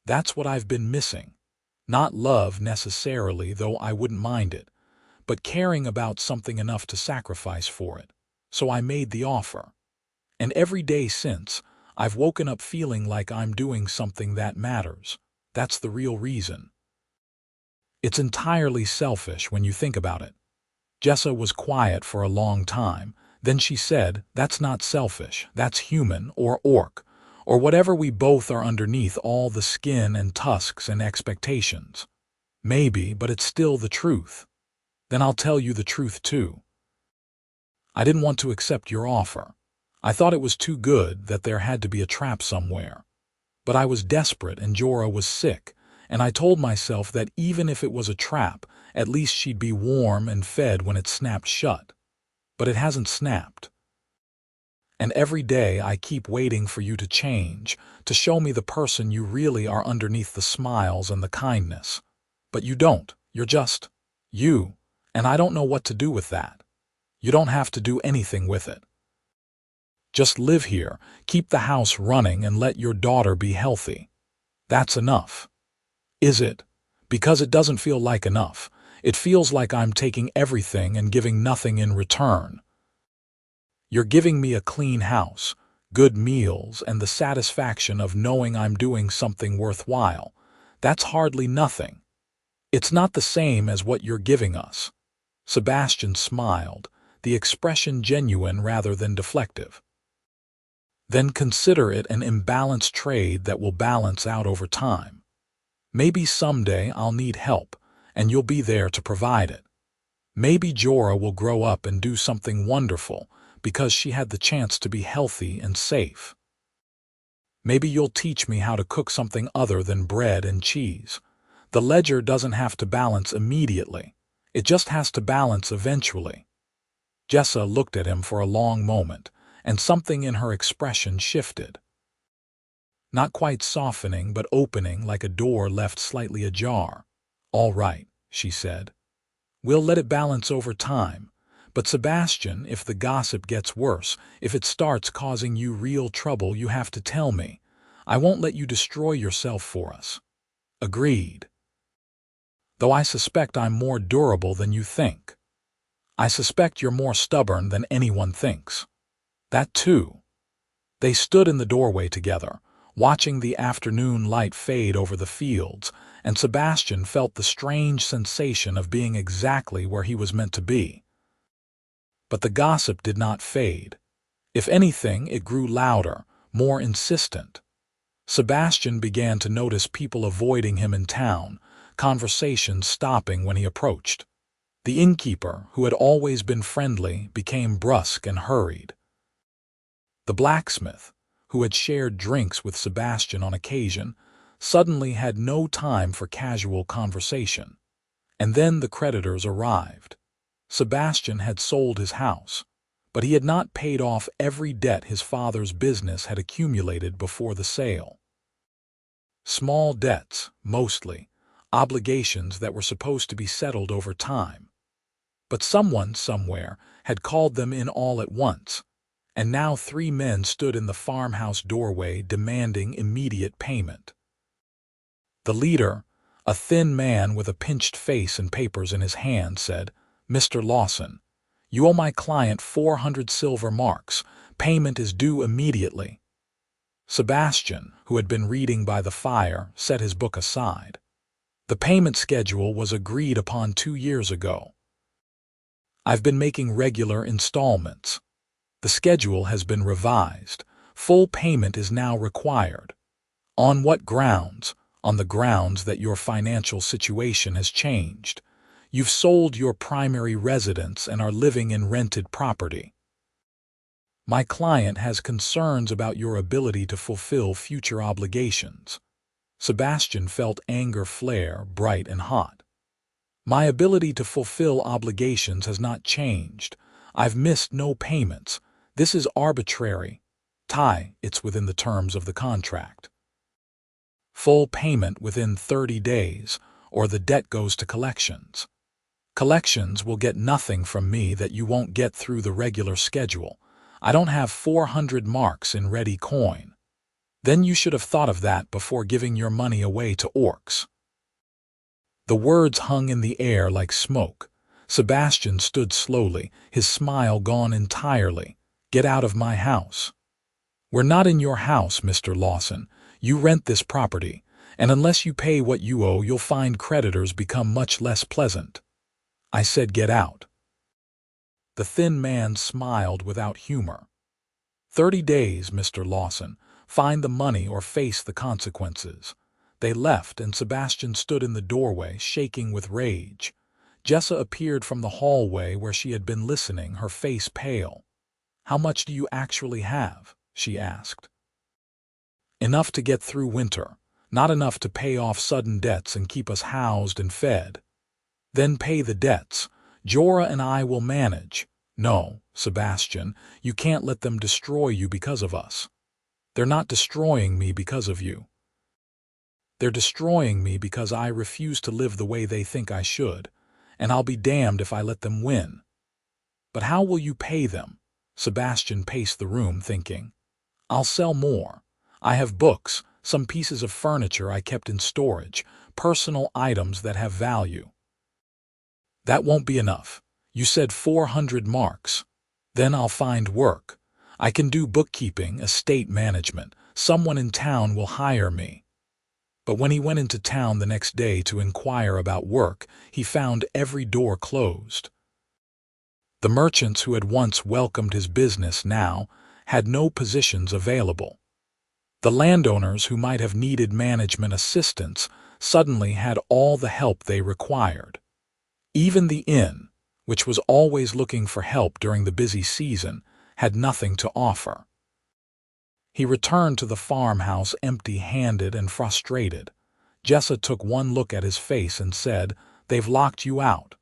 That's what I've been missing. Not love necessarily, though I wouldn't mind it, but caring about something enough to sacrifice for it. So I made the offer. And every day since, I've woken up feeling like I'm doing something that matters. That's the real reason. It's entirely selfish when you think about it. Jessa was quiet for a long time. Then she said, that's not selfish, that's human, or orc, or whatever we both are underneath all the skin and tusks and expectations. Maybe, but it's still the truth. Then I'll tell you the truth too. I didn't want to accept your offer. I thought it was too good, that there had to be a trap somewhere. But I was desperate and Jorah was sick, and I told myself that even if it was a trap, at least she'd be warm and fed when it snapped shut. But it hasn't snapped. And every day I keep waiting for you to change, to show me the person you really are underneath the smiles and the kindness. But you don't. You're just you, and I don't know what to do with that. You don't have to do anything with it. Just live here, keep the house running, and let your daughter be healthy. That's enough. Is it? Because it doesn't feel like enough. It feels like I'm taking everything and giving nothing in return. You're giving me a clean house, good meals, and the satisfaction of knowing I'm doing something worthwhile. That's hardly nothing. It's not the same as what you're giving us. Sebastian smiled, the expression genuine rather than deflective. Then consider it an imbalanced trade that will balance out over time. Maybe someday I'll need help, and you'll be there to provide it. Maybe Jorah will grow up and do something wonderful because she had the chance to be healthy and safe. Maybe you'll teach me how to cook something other than bread and cheese. The ledger doesn't have to balance immediately. It just has to balance eventually. Jessa looked at him for a long moment, and something in her expression shifted. Not quite softening, but opening like a door left slightly ajar. All right, she said. We'll let it balance over time. But Sebastian, if the gossip gets worse, if it starts causing you real trouble, you have to tell me. I won't let you destroy yourself for us. Agreed. Though I suspect I'm more durable than you think. I suspect you're more stubborn than anyone thinks. That too. They stood in the doorway together, watching the afternoon light fade over the fields, and Sebastian felt the strange sensation of being exactly where he was meant to be. But the gossip did not fade. If anything, it grew louder, more insistent. Sebastian began to notice people avoiding him in town, conversations stopping when he approached. The innkeeper, who had always been friendly, became brusque and hurried. The blacksmith, who had shared drinks with Sebastian on occasion, suddenly had no time for casual conversation. And then the creditors arrived. Sebastian had sold his house, but he had not paid off every debt his father's business had accumulated before the sale. Small debts, mostly, obligations that were supposed to be settled over time. But someone, somewhere, had called them in all at once, and now 3 men stood in the farmhouse doorway demanding immediate payment. The leader, a thin man with a pinched face and papers in his hand, said, "Mr. Lawson, you owe my client 400 silver marks. Payment is due immediately." Sebastian, who had been reading by the fire, set his book aside. The payment schedule was agreed upon 2 years ago. "I've been making regular installments. The schedule has been revised. Full payment is now required." "On what grounds?" "On the grounds that your financial situation has changed. You've sold your primary residence and are living in rented property. My client has concerns about your ability to fulfill future obligations." Sebastian felt anger flare, bright and hot. "My ability to fulfill obligations has not changed. I've missed no payments. This is arbitrary. It's within the terms of the contract. Full payment within 30 days, or the debt goes to collections. Collections will get nothing from me that you won't get through the regular schedule. I don't have 400 marks in ready coin." "Then you should have thought of that before giving your money away to orcs." The words hung in the air like smoke. Sebastian stood slowly, his smile gone entirely. "Get out of my house." "We're not in your house, Mr. Lawson. You rent this property, and unless you pay what you owe, you'll find creditors become much less pleasant." "I said get out." The thin man smiled without humor. 30 days, Mr. Lawson. Find the money or face the consequences." They left, and Sebastian stood in the doorway, shaking with rage. Jessa appeared from the hallway where she had been listening, her face pale. "How much do you actually have?" she asked. "Enough to get through winter. Not enough to pay off sudden debts and keep us housed and fed." "Then pay the debts. Jorah and I will manage." "No, Sebastian, you can't let them destroy you because of us." "They're not destroying me because of you. They're destroying me because I refuse to live the way they think I should, and I'll be damned if I let them win." "But how will you pay them?" Sebastian paced the room, thinking. "I'll sell more. I have books, some pieces of furniture I kept in storage, personal items that have value." "That won't be enough. You said 400 marks. Then I'll find work. I can do bookkeeping, estate management. Someone in town will hire me." But when he went into town the next day to inquire about work, he found every door closed. The merchants who had once welcomed his business now had no positions available. The landowners who might have needed management assistance suddenly had all the help they required. Even the inn, which was always looking for help during the busy season, had nothing to offer. He returned to the farmhouse empty-handed and frustrated. Jessa took one look at his face and said, "They've locked you out.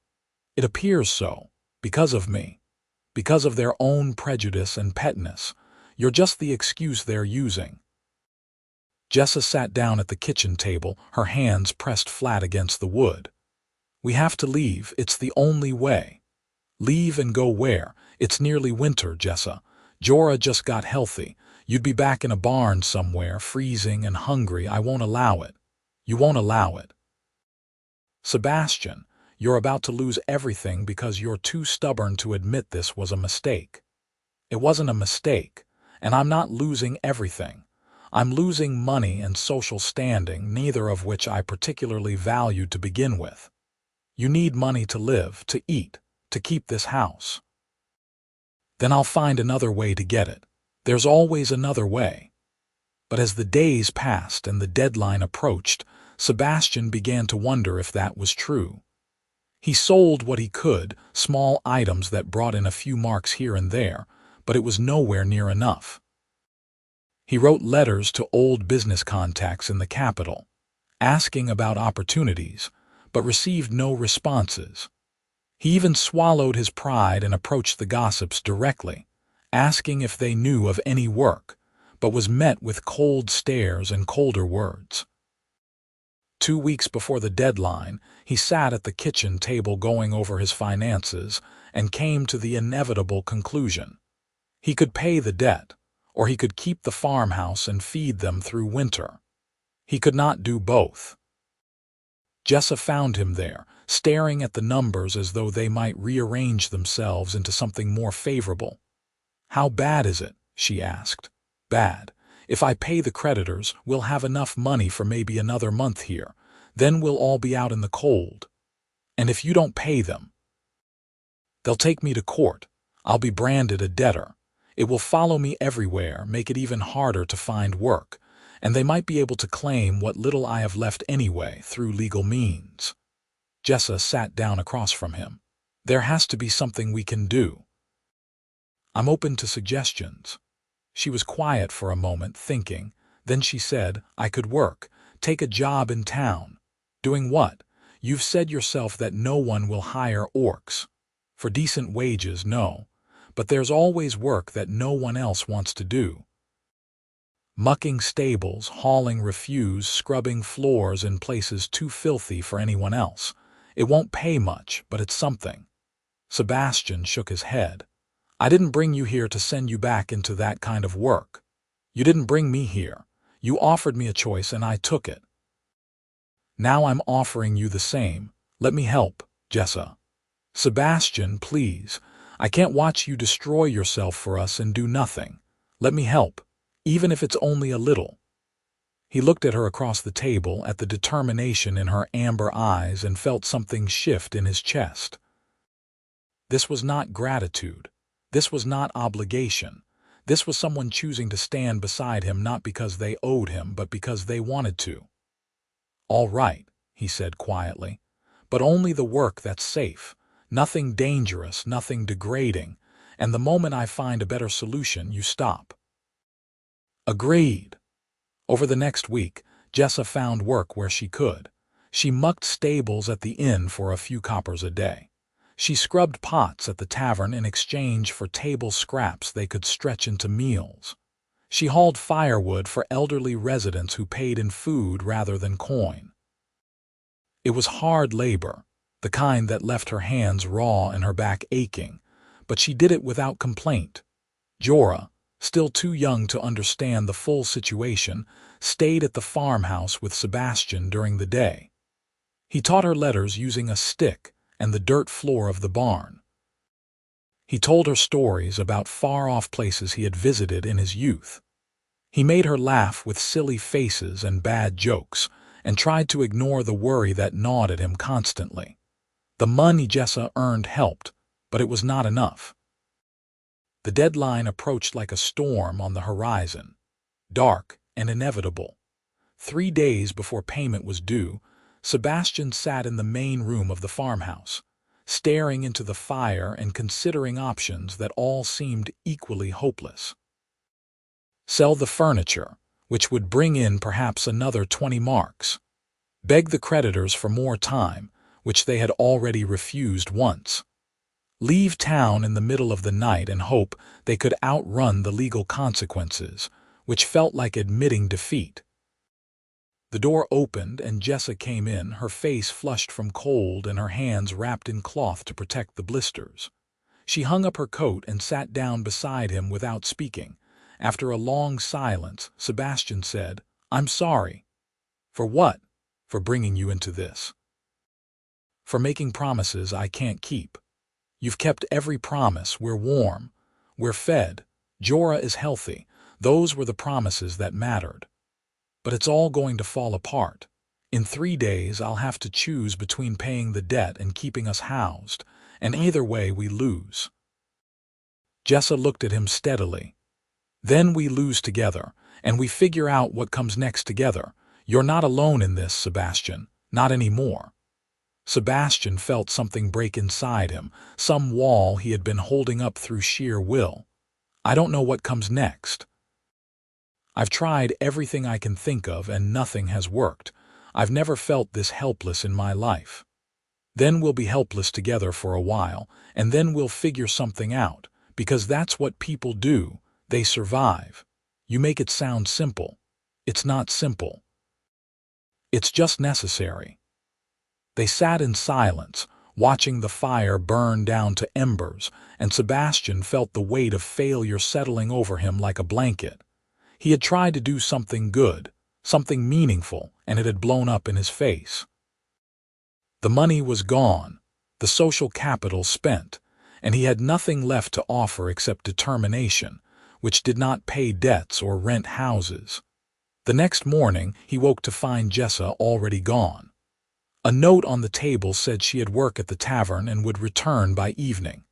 It appears so, because of me, because of their own prejudice and petness. You're just the excuse they're using." Jessa sat down at the kitchen table, her hands pressed flat against the wood. "We have to leave. It's the only way." "Leave and go where? It's nearly winter, Jessa. Jorah just got healthy. You'd be back in a barn somewhere, freezing and hungry. I won't allow it." "You won't allow it." "Sebastian, you're about to lose everything because you're too stubborn to admit this was a mistake." "It wasn't a mistake, and I'm not losing everything. I'm losing money and social standing, neither of which I particularly valued to begin with. You need money to live, to eat, to keep this house." "Then I'll find another way to get it. There's always another way." But as the days passed and the deadline approached, Sebastian began to wonder if that was true. He sold what he could, small items that brought in a few marks here and there, but it was nowhere near enough. He wrote letters to old business contacts in the capital, asking about opportunities, but received no responses. He even swallowed his pride and approached the gossips directly, asking if they knew of any work, but was met with cold stares and colder words. 2 weeks before the deadline, he sat at the kitchen table going over his finances and came to the inevitable conclusion. He could pay the debt, or he could keep the farmhouse and feed them through winter. He could not do both. Jessa found him there, staring at the numbers as though they might rearrange themselves into something more favorable. "How bad is it?" she asked. "Bad. If I pay the creditors, we'll have enough money for maybe another month here. Then we'll all be out in the cold. And if you don't pay them, they'll take me to court. I'll be branded a debtor. It will follow me everywhere, make it even harder to find work, and they might be able to claim what little I have left anyway through legal means." Jessa sat down across from him. "There has to be something we can do. I'm open to suggestions." She was quiet for a moment, thinking. Then she said, "I could work, take a job in town." "Doing what? You've said yourself that no one will hire orcs. For decent wages, no. But there's always work that no one else wants to do. Mucking stables, hauling refuse, scrubbing floors in places too filthy for anyone else. It won't pay much, but it's something." Sebastian shook his head. "I didn't bring you here to send you back into that kind of work. You didn't bring me here. You offered me a choice and I took it. Now I'm offering you the same. Let me help, Jessa." "Sebastian, please. I can't watch you destroy yourself for us and do nothing. Let me help, even if it's only a little." He looked at her across the table, at the determination in her amber eyes, and felt something shift in his chest. This was not gratitude. This was not obligation. This was someone choosing to stand beside him not because they owed him, but because they wanted to. "All right," he said quietly, "but only the work that's safe. Nothing dangerous, nothing degrading, and the moment I find a better solution, you stop." Agreed. Over the next week, Jessa found work where she could. She mucked stables at the inn for a few coppers a day. She scrubbed pots at the tavern in exchange for table scraps they could stretch into meals. She hauled firewood for elderly residents who paid in food rather than coin. It was hard labor, the kind that left her hands raw and her back aching, but she did it without complaint. Jorah, still too young to understand the full situation, stayed at the farmhouse with Sebastian during the day. He taught her letters using a stick and the dirt floor of the barn. He told her stories about far-off places he had visited in his youth. He made her laugh with silly faces and bad jokes, and tried to ignore the worry that gnawed at him constantly. The money Jessa earned helped, but it was not enough. The deadline approached like a storm on the horizon, dark and inevitable. 3 days before payment was due, Sebastian sat in the main room of the farmhouse, staring into the fire and considering options that all seemed equally hopeless. Sell the furniture, which would bring in perhaps another 20 marks. Beg the creditors for more time, which they had already refused once. Leave town in the middle of the night and hope they could outrun the legal consequences, which felt like admitting defeat. The door opened and Jessa came in, her face flushed from cold and her hands wrapped in cloth to protect the blisters. She hung up her coat and sat down beside him without speaking. After a long silence, Sebastian said, "I'm sorry." "For what?" "For bringing you into this. For making promises I can't keep. You've kept every promise. We're warm. We're fed. Jorah is healthy. Those were the promises that mattered. But it's all going to fall apart. In 3 days I'll have to choose between paying the debt and keeping us housed, and either way we lose." Jessa looked at him steadily. "Then we lose together, and we figure out what comes next together. You're not alone in this, Sebastian. Not anymore." Sebastian felt something break inside him, some wall he had been holding up through sheer will. "I don't know what comes next. I've tried everything I can think of and nothing has worked. I've never felt this helpless in my life. Then we'll be helpless together for a while, and then we'll figure something out, because that's what people do. They survive. You make it sound simple. It's not simple. It's just necessary." They sat in silence, watching the fire burn down to embers, and Sebastian felt the weight of failure settling over him like a blanket. He had tried to do something good, something meaningful, and it had blown up in his face. The money was gone, the social capital spent, and he had nothing left to offer except determination, which did not pay debts or rent houses. The next morning he woke to find Jessa already gone. A note on the table said she had work at the tavern and would return by evening.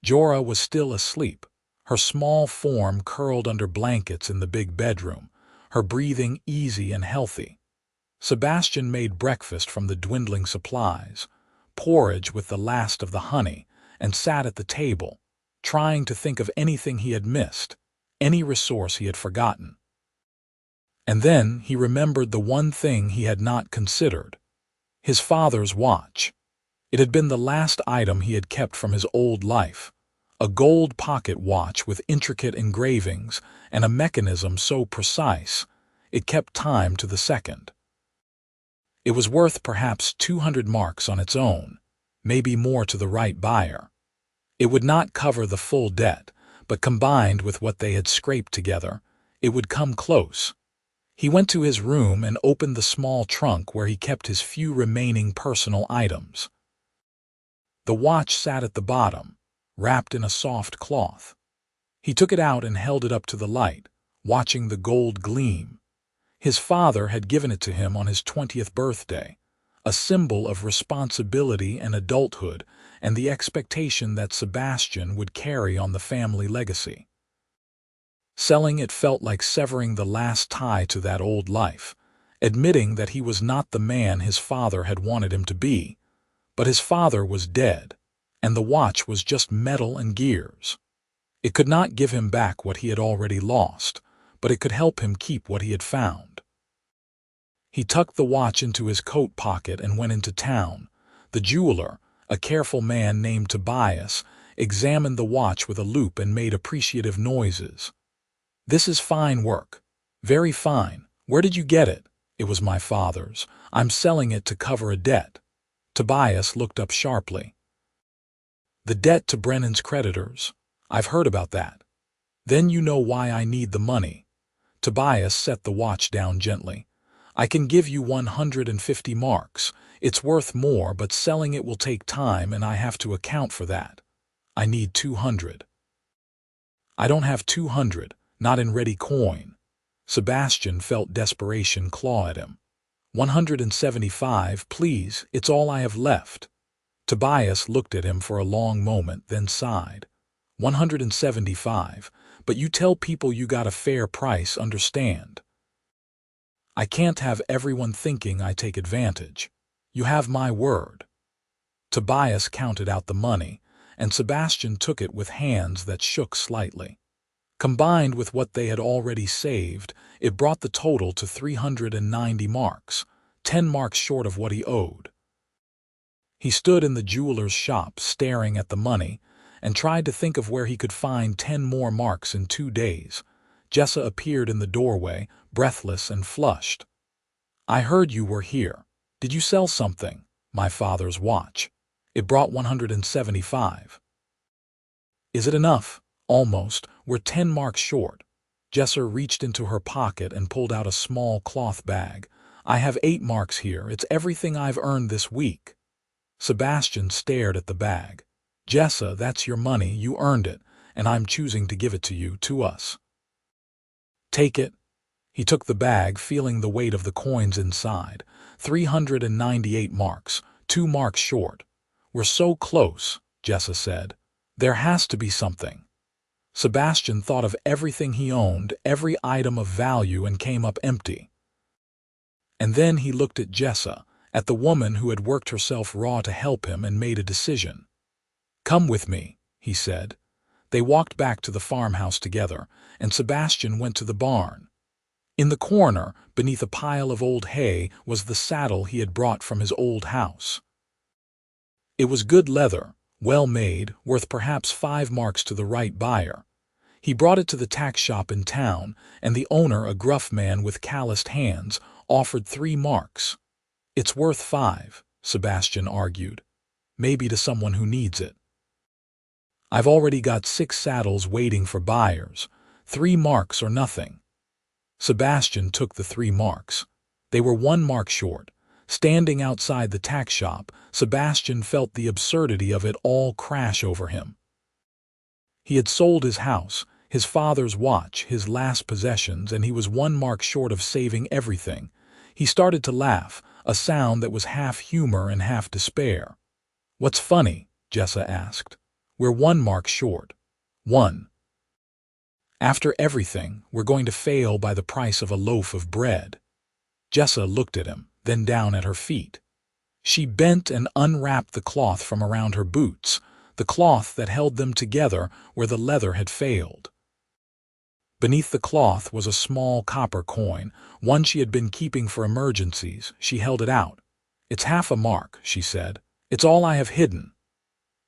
Jorah was still asleep, her small form curled under blankets in the big bedroom, her breathing easy and healthy. Sebastian made breakfast from the dwindling supplies, porridge with the last of the honey, and sat at the table, trying to think of anything he had missed, any resource he had forgotten. And then he remembered the one thing he had not considered: his father's watch. It had been the last item he had kept from his old life, a gold pocket watch with intricate engravings and a mechanism so precise it kept time to the second. It was worth perhaps 200 marks on its own, maybe more to the right buyer. It would not cover the full debt, but combined with what they had scraped together, it would come close. He went to his room and opened the small trunk where he kept his few remaining personal items. The watch sat at the bottom, wrapped in a soft cloth. He took it out and held it up to the light, watching the gold gleam. His father had given it to him on his 20th birthday, a symbol of responsibility and adulthood and the expectation that Sebastian would carry on the family legacy. Selling it felt like severing the last tie to that old life, admitting that he was not the man his father had wanted him to be. But his father was dead, and the watch was just metal and gears. It could not give him back what he had already lost, but it could help him keep what he had found. He tucked the watch into his coat pocket and went into town. The jeweler, a careful man named Tobias, examined the watch with a loupe and made appreciative noises. "This is fine work. Very fine. Where did you get it?" "It was my father's. I'm selling it to cover a debt." Tobias looked up sharply. "The debt to Brennan's creditors? I've heard about that. Then you know why I need the money." Tobias set the watch down gently. "I can give you 150 marks. It's worth more, but selling it will take time and I have to account for that. I need 200. "I don't have 200, not in ready coin." Sebastian felt desperation claw at him. 175, please, it's all I have left." Tobias looked at him for a long moment, then sighed. 175, but you tell people you got a fair price, understand? I can't have everyone thinking I take advantage. You have my word. Tobias counted out the money, and Sebastian took it with hands that shook slightly. Combined with what they had already saved, it brought the total to 390 marks, 10 marks short of what he owed. He stood in the jeweler's shop staring at the money and tried to think of where he could find 10 more marks in 2 days. Jessa appeared in the doorway, breathless and flushed. "I heard you were here. Did you sell something?" "My father's watch. It brought 175. "Is it enough?" "Almost. We're 10 marks short." Jessa reached into her pocket and pulled out a small cloth bag. "I have 8 marks here. It's everything I've earned this week." Sebastian stared at the bag. "Jessa, that's your money. You earned it, and I'm choosing to give it to you, to us." "Take it." He took the bag, feeling the weight of the coins inside. 398 marks, 2 marks short. "We're so close," Jessa said. "There has to be something." Sebastian thought of everything he owned, every item of value, and came up empty. And then he looked at Jessa, at the woman who had worked herself raw to help him, and made a decision. "Come with me," he said. They walked back to the farmhouse together, and Sebastian went to the barn. In the corner, beneath a pile of old hay, was the saddle he had brought from his old house. It was good leather, well made, worth perhaps 5 marks to the right buyer. He brought it to the tack shop in town, and the owner, a gruff man with calloused hands, offered 3 marks. "It's worth 5, Sebastian argued. "Maybe to someone who needs it." "I've already got 6 saddles waiting for buyers. 3 marks or nothing." Sebastian took the 3 marks. They were 1 mark short. Standing outside the tack shop, Sebastian felt the absurdity of it all crash over him. He had sold his house, his father's watch, his last possessions, and he was 1 mark short of saving everything. He started to laugh, a sound that was half humor and half despair. "What's funny?" Jessa asked. "We're 1 mark short. 1. After everything, we're going to fail by the price of a loaf of bread." Jessa looked at him, then down at her feet. She bent and unwrapped the cloth from around her boots, the cloth that held them together where the leather had failed. Beneath the cloth was a small copper coin, one she had been keeping for emergencies. She held it out. "It's 1/2 mark," she said. "It's all I have hidden."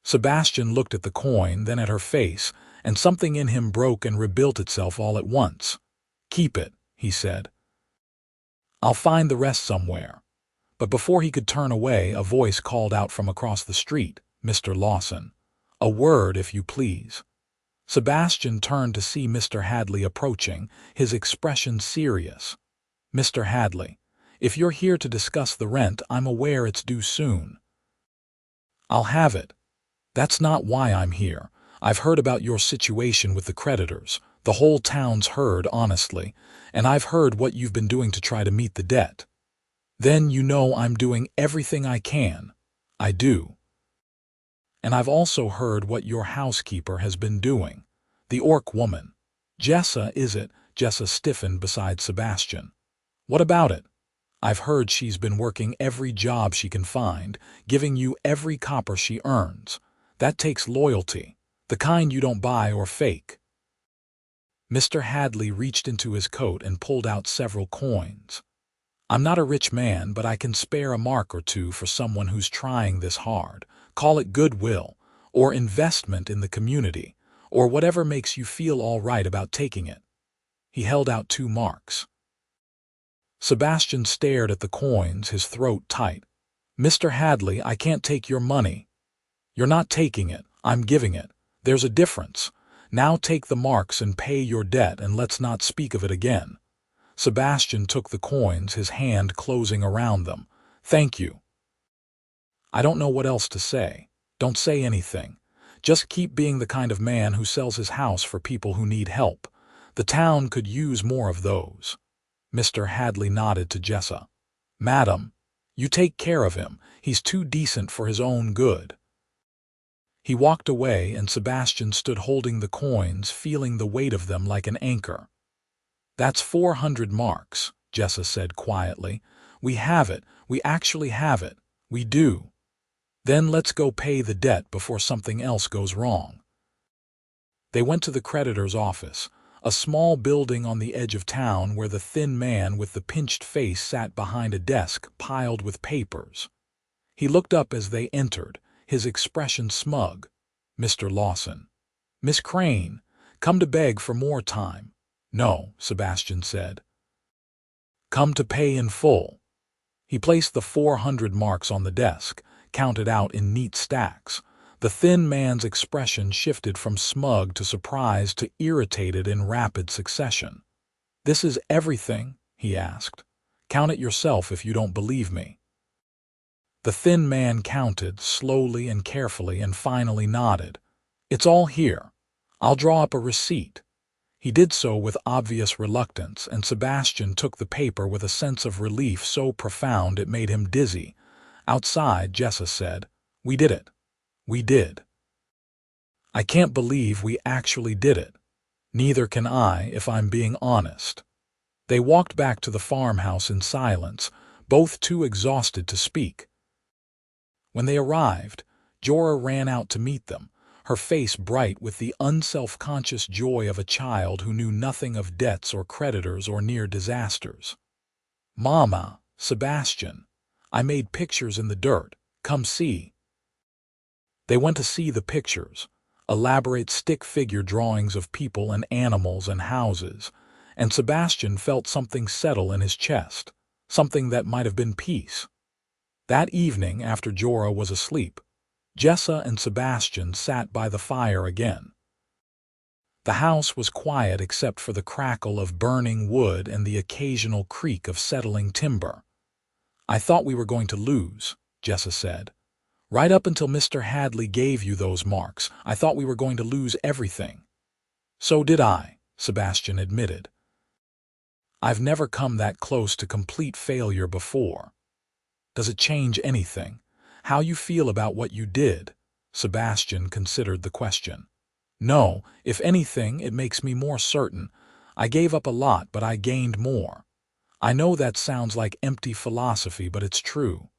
Sebastian looked at the coin, then at her face, and something in him broke and rebuilt itself all at once. "Keep it," he said. "I'll find the rest somewhere." But before he could turn away, a voice called out from across the street, "Mr. Lawson. A word, if you please." Sebastian turned to see Mr. Hadley approaching, his expression serious. "Mr. Hadley, if you're here to discuss the rent, I'm aware it's due soon." "I'll have it. That's not why I'm here. I've heard about your situation with the creditors. The whole town's heard, honestly, and I've heard what you've been doing to try to meet the debt. Then you know I'm doing everything I can. I do. And I've also heard what your housekeeper has been doing. The orc woman. Jessa, is it?" Jessa stiffened beside Sebastian. "What about it?" "I've heard she's been working every job she can find, giving you every copper she earns. That takes loyalty, the kind you don't buy or fake." Mr. Hadley reached into his coat and pulled out several coins. "I'm not a rich man, but I can spare 1 mark or 2 for someone who's trying this hard. Call it goodwill, or investment in the community, or whatever makes you feel all right about taking it." He held out 2 marks. Sebastian stared at the coins, his throat tight. "Mr. Hadley, I can't take your money." "You're not taking it, I'm giving it. There's a difference. Now take the marks and pay your debt, and let's not speak of it again." Sebastian took the coins, his hand closing around them. "Thank you." "I don't know what else to say." "Don't say anything. Just keep being the kind of man who sells his house for people who need help. The town could use more of those." Mr. Hadley nodded to Jessa. "Madam, you take care of him. He's too decent for his own good." He walked away, and Sebastian stood holding the coins, feeling the weight of them like an anchor. "That's 400 marks, Jessa said quietly. "We have it. We actually have it. We do. Then let's go pay the debt before something else goes wrong." They went to the creditor's office, a small building on the edge of town where the thin man with the pinched face sat behind a desk piled with papers. He looked up as they entered, his expression smug. "Mr. Lawson." "Miss Crane, come to beg for more time." "No," Sebastian said. "Come to pay in full." He placed the 400 marks on the desk, counted out in neat stacks. The thin man's expression shifted from smug to surprised to irritated in rapid succession. "This is everything?" he asked. "Count it yourself if you don't believe me." The thin man counted slowly and carefully and finally nodded. "It's all here. I'll draw up a receipt." He did so with obvious reluctance, and Sebastian took the paper with a sense of relief so profound it made him dizzy. Outside, Jessa said, "We did it. We did. I can't believe we actually did it. Neither can I, if I'm being honest." They walked back to the farmhouse in silence, both too exhausted to speak. When they arrived, Jorah ran out to meet them, her face bright with the unself-conscious joy of a child who knew nothing of debts or creditors or near disasters. "Mama, Sebastian, I made pictures in the dirt. Come see." They went to see the pictures, elaborate stick figure drawings of people and animals and houses, and Sebastian felt something settle in his chest, something that might have been peace. That evening, after Jorah was asleep, Jessa and Sebastian sat by the fire again. The house was quiet except for the crackle of burning wood and the occasional creak of settling timber. I thought we were going to lose, Jessa said. Right up until Mr. Hadley gave you those marks, I thought we were going to lose everything. So did I, Sebastian admitted. I've never come that close to complete failure before. Does it change anything? How you feel about what you did? Sebastian considered the question. No, if anything, it makes me more certain. I gave up a lot, but I gained more. I know that sounds like empty philosophy, but it's true.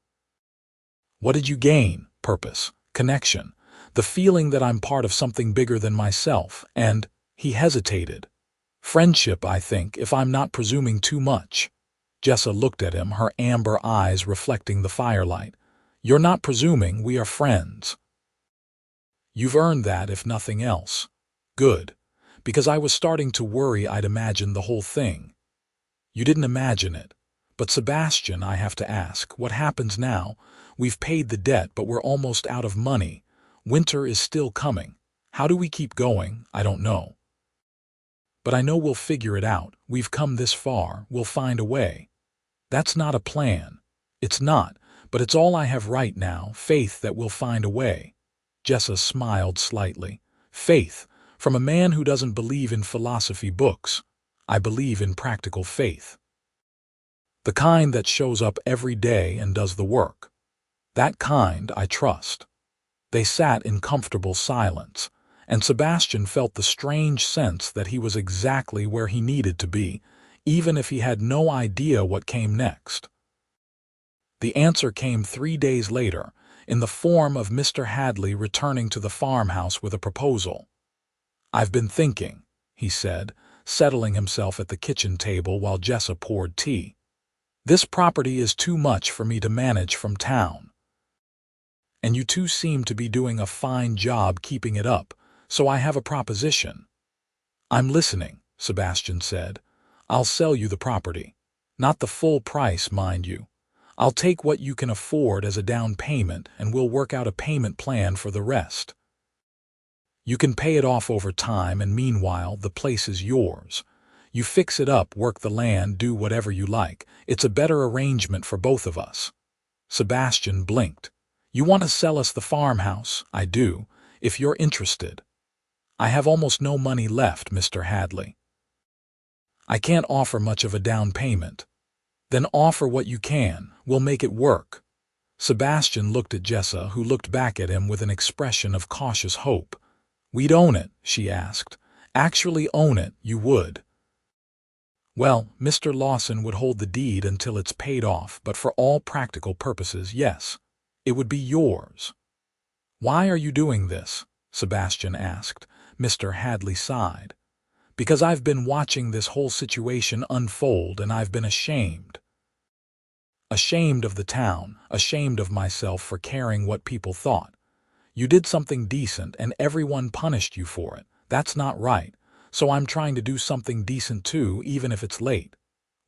What did you gain? Purpose, connection, the feeling that I'm part of something bigger than myself, and, he hesitated. Friendship, I think, if I'm not presuming too much. Jessa looked at him, her amber eyes reflecting the firelight. You're not presuming, we are friends. You've earned that, if nothing else. Good, because I was starting to worry I'd imagined the whole thing. You didn't imagine it. But Sebastian, I have to ask, what happens now? We've paid the debt, but we're almost out of money. Winter is still coming. How do we keep going? I don't know. But I know we'll figure it out. We've come this far. We'll find a way. That's not a plan. It's not, but it's all I have right now, faith that we'll find a way. Jessa smiled slightly. Faith, from a man who doesn't believe in philosophy books. I believe in practical faith. The kind that shows up every day and does the work. That kind I trust. They sat in comfortable silence, and Sebastian felt the strange sense that he was exactly where he needed to be, even if he had no idea what came next. The answer came 3 days later, in the form of Mr. Hadley returning to the farmhouse with a proposal. I've been thinking, he said, settling himself at the kitchen table while Jessa poured tea. This property is too much for me to manage from town. And you two seem to be doing a fine job keeping it up, so I have a proposition. I'm listening, Sebastian said. I'll sell you the property. Not the full price, mind you. I'll take what you can afford as a down payment, and we'll work out a payment plan for the rest. You can pay it off over time, and meanwhile, the place is yours. You fix it up, work the land, do whatever you like. It's a better arrangement for both of us. Sebastian blinked. You want to sell us the farmhouse? I do, if you're interested. I have almost no money left, Mr. Hadley. I can't offer much of a down payment. Then offer what you can. We'll make it work. Sebastian looked at Jessa, who looked back at him with an expression of cautious hope. We'd own it, she asked. Actually own it, you would. Well, Mr. Lawson would hold the deed until it's paid off, but for all practical purposes, yes, it would be yours. Why are you doing this? Sebastian asked. Mr. Hadley sighed. Because I've been watching this whole situation unfold, and I've been ashamed. Ashamed of the town, ashamed of myself for caring what people thought. You did something decent, and everyone punished you for it. That's not right. So I'm trying to do something decent too, even if it's late.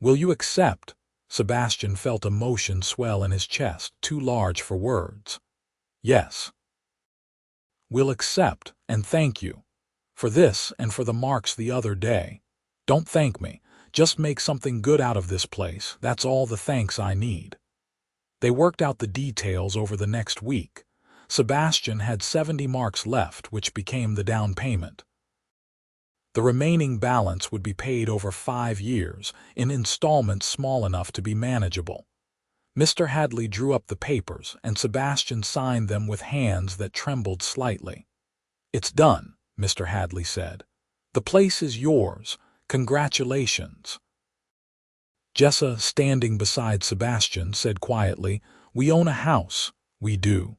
Will you accept? Sebastian felt emotion swell in his chest, too large for words. Yes. We'll accept, and thank you. For this and for the marks the other day. Don't thank me. Just make something good out of this place. That's all the thanks I need. They worked out the details over the next week. Sebastian had 70 marks left, which became the down payment. The remaining balance would be paid over 5 years, in installments small enough to be manageable. Mr. Hadley drew up the papers, and Sebastian signed them with hands that trembled slightly. It's done, Mr. Hadley said. The place is yours. Congratulations. Jessa, standing beside Sebastian, said quietly, We own a house. We do.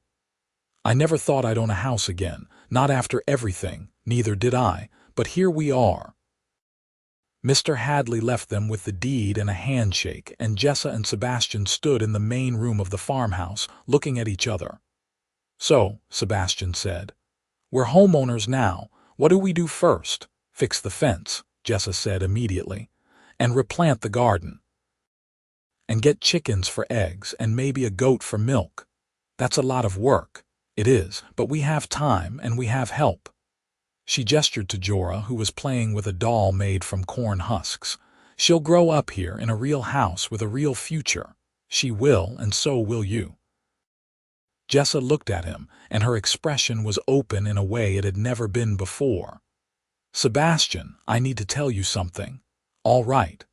I never thought I'd own a house again, not after everything, neither did I. But here we are. Mr. Hadley left them with the deed and a handshake, and Jessa and Sebastian stood in the main room of the farmhouse, looking at each other. So, Sebastian said, we're homeowners now. What do we do first? Fix the fence, Jessa said immediately, and replant the garden. And get chickens for eggs and maybe a goat for milk. That's a lot of work. It is, but we have time and we have help. She gestured to Jorah, who was playing with a doll made from corn husks. She'll grow up here in a real house with a real future. She will, and so will you. Jessa looked at him, and her expression was open in a way it had never been before. Sebastian, I need to tell you something. All right.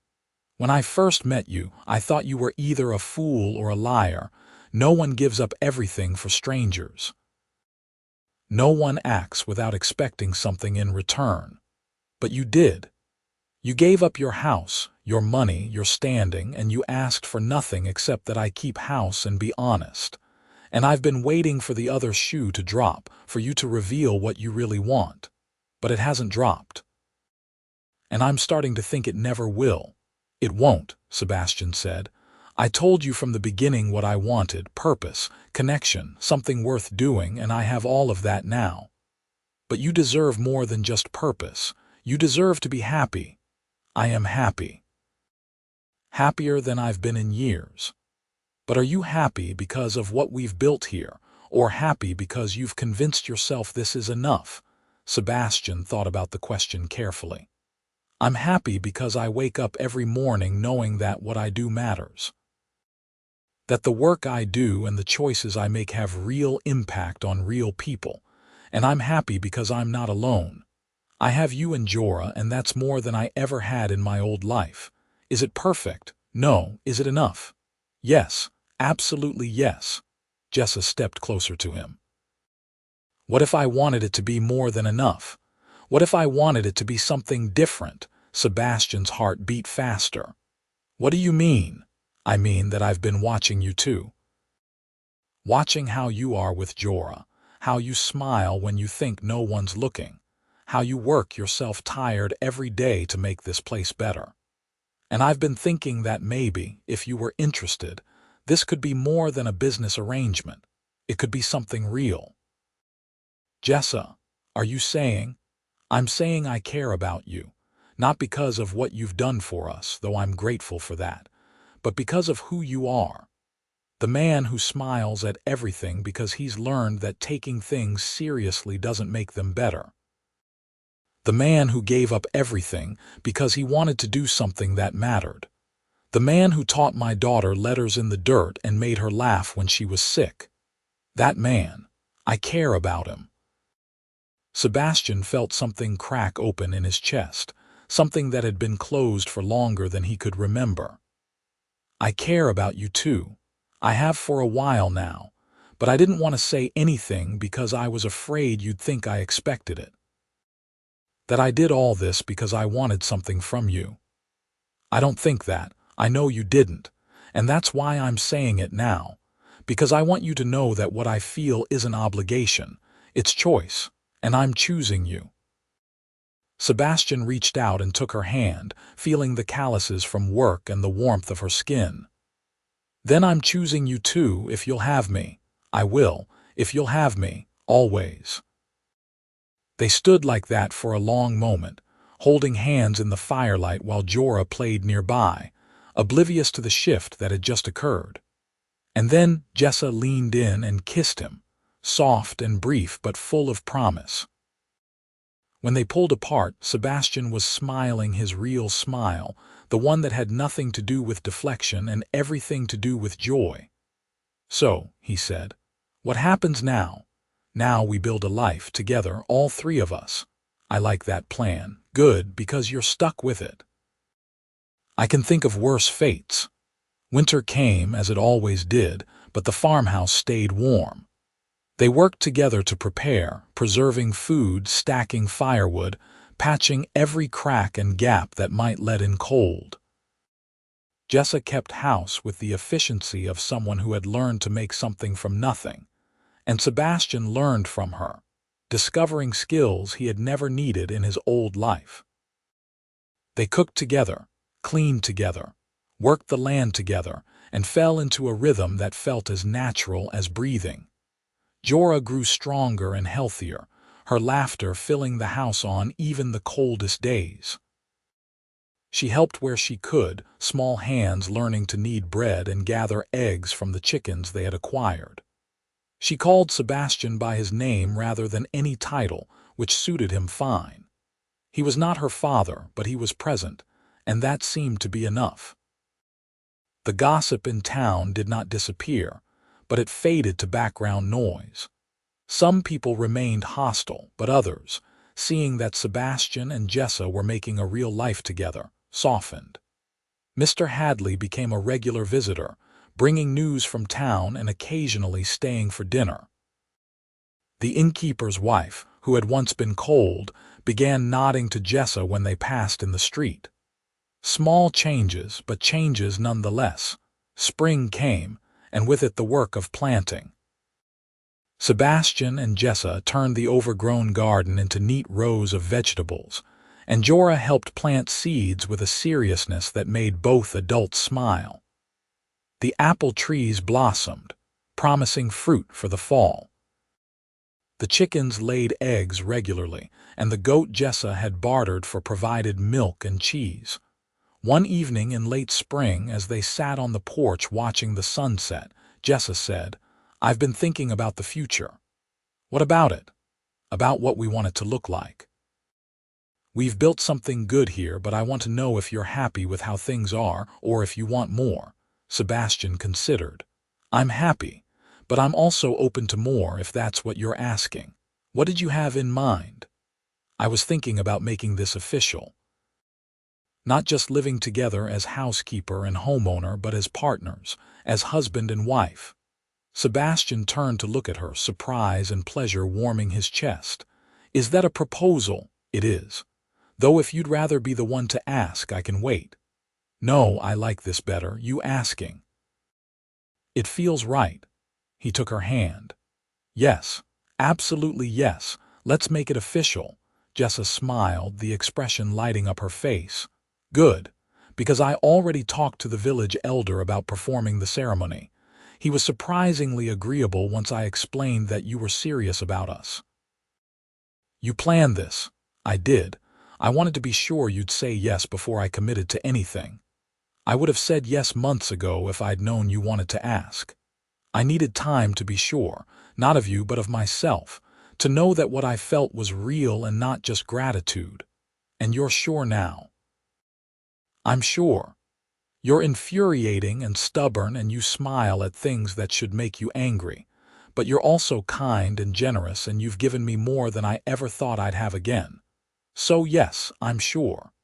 When I first met you, I thought you were either a fool or a liar. No one gives up everything for strangers. No one acts without expecting something in return. But you did. You gave up your house, your money, your standing, and you asked for nothing except that I keep house and be honest. And I've been waiting for the other shoe to drop, for you to reveal what you really want. But it hasn't dropped. And I'm starting to think it never will. It won't, Sebastian said. I told you from the beginning what I wanted, purpose, connection, something worth doing, and I have all of that now. But you deserve more than just purpose. You deserve to be happy. I am happy. Happier than I've been in years. But are you happy because of what we've built here, or happy because you've convinced yourself this is enough? Sebastian thought about the question carefully. I'm happy because I wake up every morning knowing that what I do matters. That the work I do and the choices I make have real impact on real people. And I'm happy because I'm not alone. I have you and Jorah, and that's more than I ever had in my old life. Is it perfect? No. Is it enough? Yes. Absolutely yes. Jessa stepped closer to him. What if I wanted it to be more than enough? What if I wanted it to be something different? Sebastian's heart beat faster. What do you mean? I mean that I've been watching you too. Watching how you are with Jorah, how you smile when you think no one's looking, how you work yourself tired every day to make this place better. And I've been thinking that maybe, if you were interested, this could be more than a business arrangement. It could be something real. Jessa, are you saying? I'm saying I care about you, not because of what you've done for us, though I'm grateful for that, but because of who you are. The man who smiles at everything because he's learned that taking things seriously doesn't make them better. The man who gave up everything because he wanted to do something that mattered. The man who taught my daughter letters in the dirt and made her laugh when she was sick. That man. I care about him. Sebastian felt something crack open in his chest, something that had been closed for longer than he could remember. I care about you too. I have for a while now, but I didn't want to say anything because I was afraid you'd think I expected it. That I did all this because I wanted something from you. I don't think that. I know you didn't, and that's why I'm saying it now, because I want you to know that what I feel isn't obligation, it's choice, and I'm choosing you. Sebastian reached out and took her hand, feeling the calluses from work and the warmth of her skin. Then I'm choosing you too, if you'll have me. I will, if you'll have me, always. They stood like that for a long moment, holding hands in the firelight while Jorah played nearby, oblivious to the shift that had just occurred. And then Jessa leaned in and kissed him, soft and brief but full of promise. When they pulled apart, Sebastian was smiling his real smile, the one that had nothing to do with deflection and everything to do with joy. So, he said, what happens now? Now we build a life together, all three of us. I like that plan. Good, because you're stuck with it. I can think of worse fates. Winter came, as it always did, but the farmhouse stayed warm. They worked together to prepare, preserving food, stacking firewood, patching every crack and gap that might let in cold. Jessa kept house with the efficiency of someone who had learned to make something from nothing, and Sebastian learned from her, discovering skills he had never needed in his old life. They cooked together, cleaned together, worked the land together, and fell into a rhythm that felt as natural as breathing. Jorah grew stronger and healthier, her laughter filling the house on even the coldest days. She helped where she could, small hands learning to knead bread and gather eggs from the chickens they had acquired. She called Sebastian by his name rather than any title, which suited him fine. He was not her father, but he was present, and that seemed to be enough. The gossip in town did not disappear, but it faded to background noise. Some people remained hostile, but others, seeing that Sebastian and Jessa were making a real life together, softened. Mr. Hadley became a regular visitor, bringing news from town and occasionally staying for dinner. The innkeeper's wife, who had once been cold, began nodding to Jessa when they passed in the street. Small changes, but changes nonetheless. Spring came, and with it the work of planting. Sebastian and Jessa turned the overgrown garden into neat rows of vegetables, and Jorah helped plant seeds with a seriousness that made both adults smile. The apple trees blossomed, promising fruit for the fall. The chickens laid eggs regularly, and the goat Jessa had bartered for provided milk and cheese. One evening in late spring, as they sat on the porch watching the sunset, Jessa said, "I've been thinking about the future." "What about it?" "About what we want it to look like. We've built something good here, but I want to know if you're happy with how things are, or if you want more." Sebastian considered. "I'm happy, but I'm also open to more if that's what you're asking. What did you have in mind?" "I was thinking about making this official. Not just living together as housekeeper and homeowner, but as partners, as husband and wife." Sebastian turned to look at her, surprise and pleasure warming his chest. "Is that a proposal?" "It is. Though if you'd rather be the one to ask, I can wait." "No, I like this better, you asking." "It feels right." He took her hand. "Yes, absolutely yes, let's make it official." Jessa smiled, the expression lighting up her face. "Good, because I already talked to the village elder about performing the ceremony. He was surprisingly agreeable once I explained that you were serious about us." "You planned this." "I did. I wanted to be sure you'd say yes before I committed to anything. I would have said yes months ago if I'd known you wanted to ask. I needed time to be sure, not of you but of myself, to know that what I felt was real and not just gratitude. And you're sure now." "I'm sure. You're infuriating and stubborn, and you smile at things that should make you angry. But you're also kind and generous, and you've given me more than I ever thought I'd have again. So yes, I'm sure."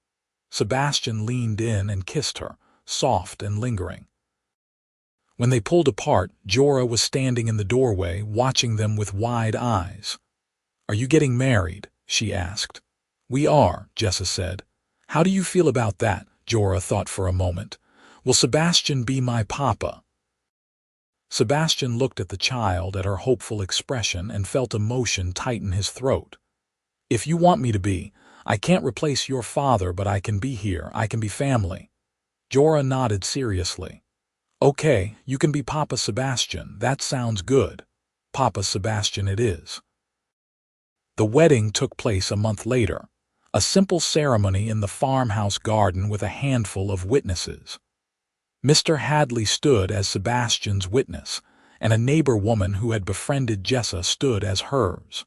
Sebastian leaned in and kissed her, soft and lingering. When they pulled apart, Jorah was standing in the doorway, watching them with wide eyes. "Are you getting married?" she asked. "We are," Jessa said. "How do you feel about that?" Jorah thought for a moment. "Will Sebastian be my papa?" Sebastian looked at the child, at her hopeful expression, and felt emotion tighten his throat. "If you want me to be, I can't replace your father, but I can be here, I can be family." Jorah nodded seriously. "Okay, you can be Papa Sebastian, that sounds good. Papa Sebastian it is." The wedding took place a month later, a simple ceremony in the farmhouse garden with a handful of witnesses. Mr. Hadley stood as Sebastian's witness, and a neighbor woman who had befriended Jessa stood as hers.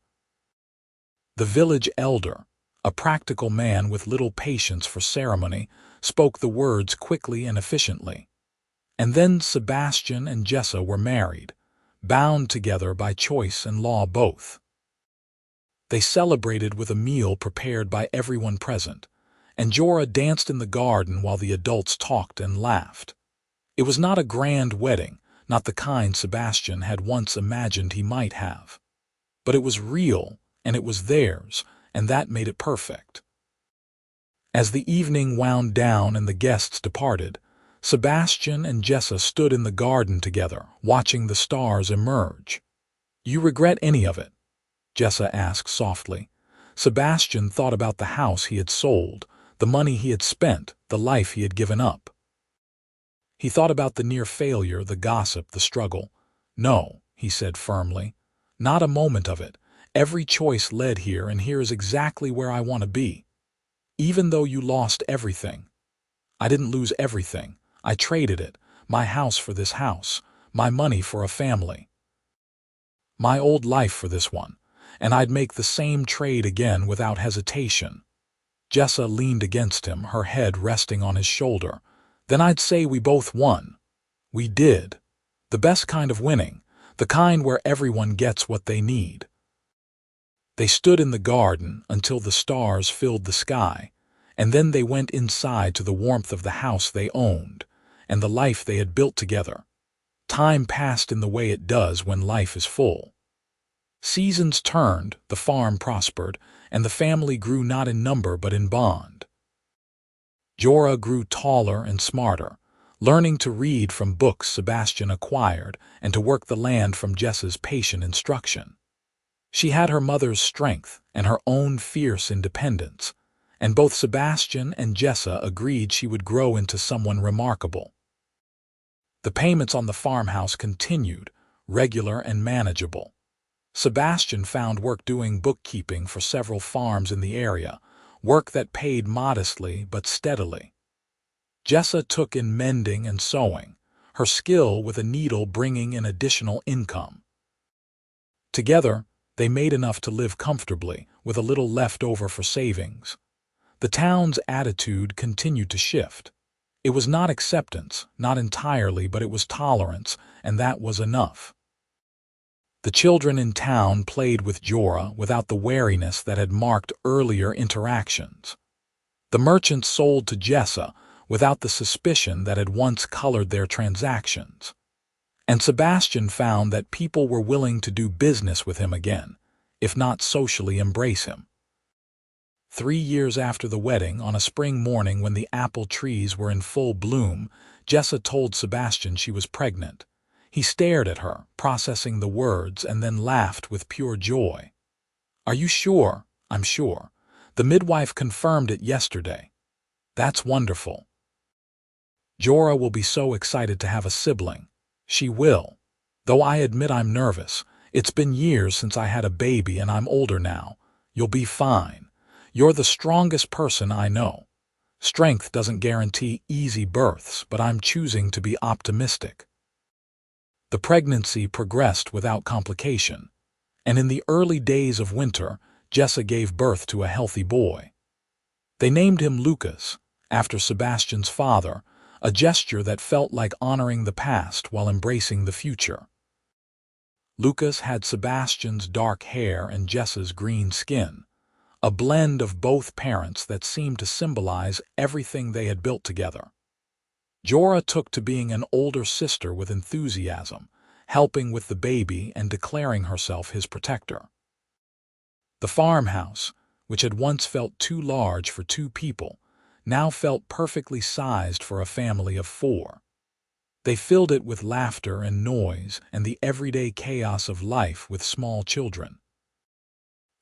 The village elder, a practical man with little patience for ceremony, spoke the words quickly and efficiently. And then Sebastian and Jessa were married, bound together by choice and law both. They celebrated with a meal prepared by everyone present, and Jorah danced in the garden while the adults talked and laughed. It was not a grand wedding, not the kind Sebastian had once imagined he might have. But it was real, and it was theirs, and that made it perfect. As the evening wound down and the guests departed, Sebastian and Jessa stood in the garden together, watching the stars emerge. "You regret any of it?" Jessa asked softly. Sebastian thought about the house he had sold, the money he had spent, the life he had given up. He thought about the near failure, the gossip, the struggle. "No," he said firmly. "Not a moment of it. Every choice led here, and here is exactly where I want to be. Even though you lost everything." "I didn't lose everything. I traded it, my house for this house, my money for a family, my old life for this one, and I'd make the same trade again without hesitation." Jessa leaned against him, her head resting on his shoulder. "Then I'd say we both won." We did. The best kind of winning, the kind where everyone gets what they need. They stood in the garden until the stars filled the sky, and then they went inside to the warmth of the house they owned and the life they had built together. Time passed in the way it does when life is full. Seasons turned, the farm prospered, and the family grew not in number but in bond. Jorah grew taller and smarter, learning to read from books Sebastian acquired and to work the land from Jessa's patient instruction. She had her mother's strength and her own fierce independence, and both Sebastian and Jessa agreed she would grow into someone remarkable. The payments on the farmhouse continued, regular and manageable. Sebastian found work doing bookkeeping for several farms in the area, work that paid modestly but steadily. Jessa took in mending and sewing, her skill with a needle bringing in additional income. Together, they made enough to live comfortably, with a little left over for savings. The town's attitude continued to shift. It was not acceptance, not entirely, but it was tolerance, and that was enough. The children in town played with Jorah without the wariness that had marked earlier interactions. The merchants sold to Jessa without the suspicion that had once colored their transactions. And Sebastian found that people were willing to do business with him again, if not socially embrace him. 3 years after the wedding, on a spring morning when the apple trees were in full bloom, Jessa told Sebastian she was pregnant. He stared at her, processing the words, and then laughed with pure joy. "Are you sure?" "I'm sure. The midwife confirmed it yesterday." "That's wonderful." "Jorah will be so excited to have a sibling." "She will. Though I admit I'm nervous. It's been years since I had a baby and I'm older now. You'll be fine. You're the strongest person I know. Strength doesn't guarantee easy births, but I'm choosing to be optimistic." The pregnancy progressed without complication, and in the early days of winter, Jessa gave birth to a healthy boy. They named him Lucas, after Sebastian's father, a gesture that felt like honoring the past while embracing the future. Lucas had Sebastian's dark hair and Jessa's green skin, a blend of both parents that seemed to symbolize everything they had built together. Jorah took to being an older sister with enthusiasm, helping with the baby and declaring herself his protector. The farmhouse, which had once felt too large for 2 people, now felt perfectly sized for a family of 4. They filled it with laughter and noise and the everyday chaos of life with small children.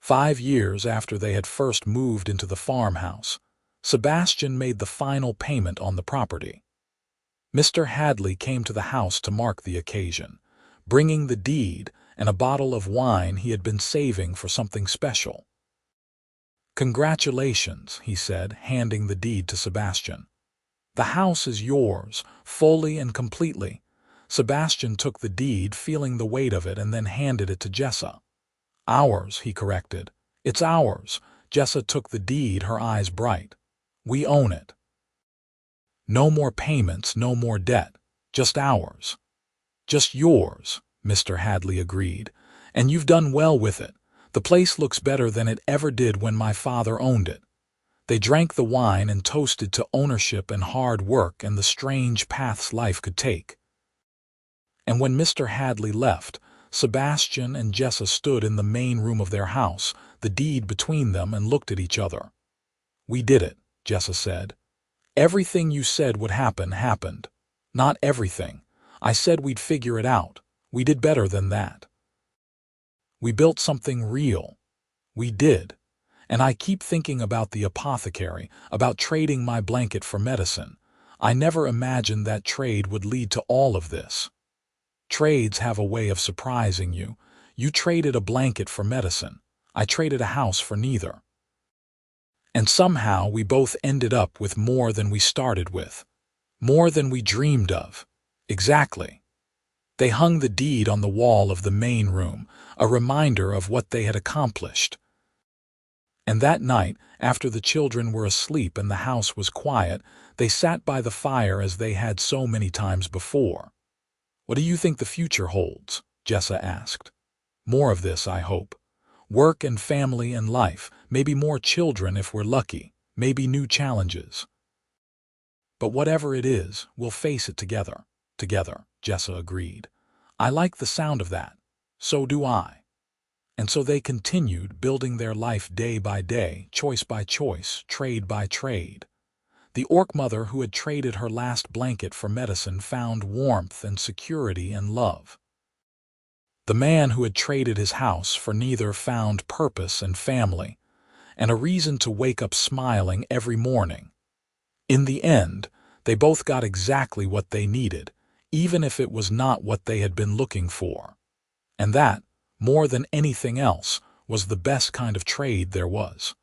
5 years after they had first moved into the farmhouse, Sebastian made the final payment on the property. Mr. Hadley came to the house to mark the occasion, bringing the deed and a bottle of wine he had been saving for something special. "Congratulations," he said, handing the deed to Sebastian. "The house is yours, fully and completely." Sebastian took the deed, feeling the weight of it, and then handed it to Jessa. "Ours," he corrected. "It's ours." Jessa took the deed, her eyes bright. "We own it. No more payments, no more debt. Just ours." "Just yours," Mr. Hadley agreed. "And you've done well with it. The place looks better than it ever did when my father owned it." They drank the wine and toasted to ownership and hard work and the strange paths life could take. And when Mr. Hadley left, Sebastian and Jessa stood in the main room of their house, the deed between them, and looked at each other. "We did it," Jessa said. "Everything you said would happen happened." "Not everything. I said we'd figure it out. We did better than that. We built something real." "We did. And I keep thinking about the apothecary, about trading my blanket for medicine. I never imagined that trade would lead to all of this." Trades have a way of surprising you. You traded a blanket for medicine. I traded a house for neither. And somehow we both ended up with more than we started with. More than we dreamed of. Exactly. They hung the deed on the wall of the main room, a reminder of what they had accomplished. And that night, after the children were asleep and the house was quiet, they sat by the fire as they had so many times before. "What do you think the future holds?" Jessa asked. "More of this, I hope. Work and family and life, maybe more children if we're lucky, maybe new challenges. But whatever it is, we'll face it together." "Together," Jessa agreed. "I like the sound of that. So do I." And so they continued building their life day by day, choice by choice, trade by trade. The orc mother who had traded her last blanket for medicine found warmth and security and love. The man who had traded his house for neither found purpose and family, and a reason to wake up smiling every morning. In the end, they both got exactly what they needed, even if it was not what they had been looking for. And that, more than anything else, was the best kind of trade there was.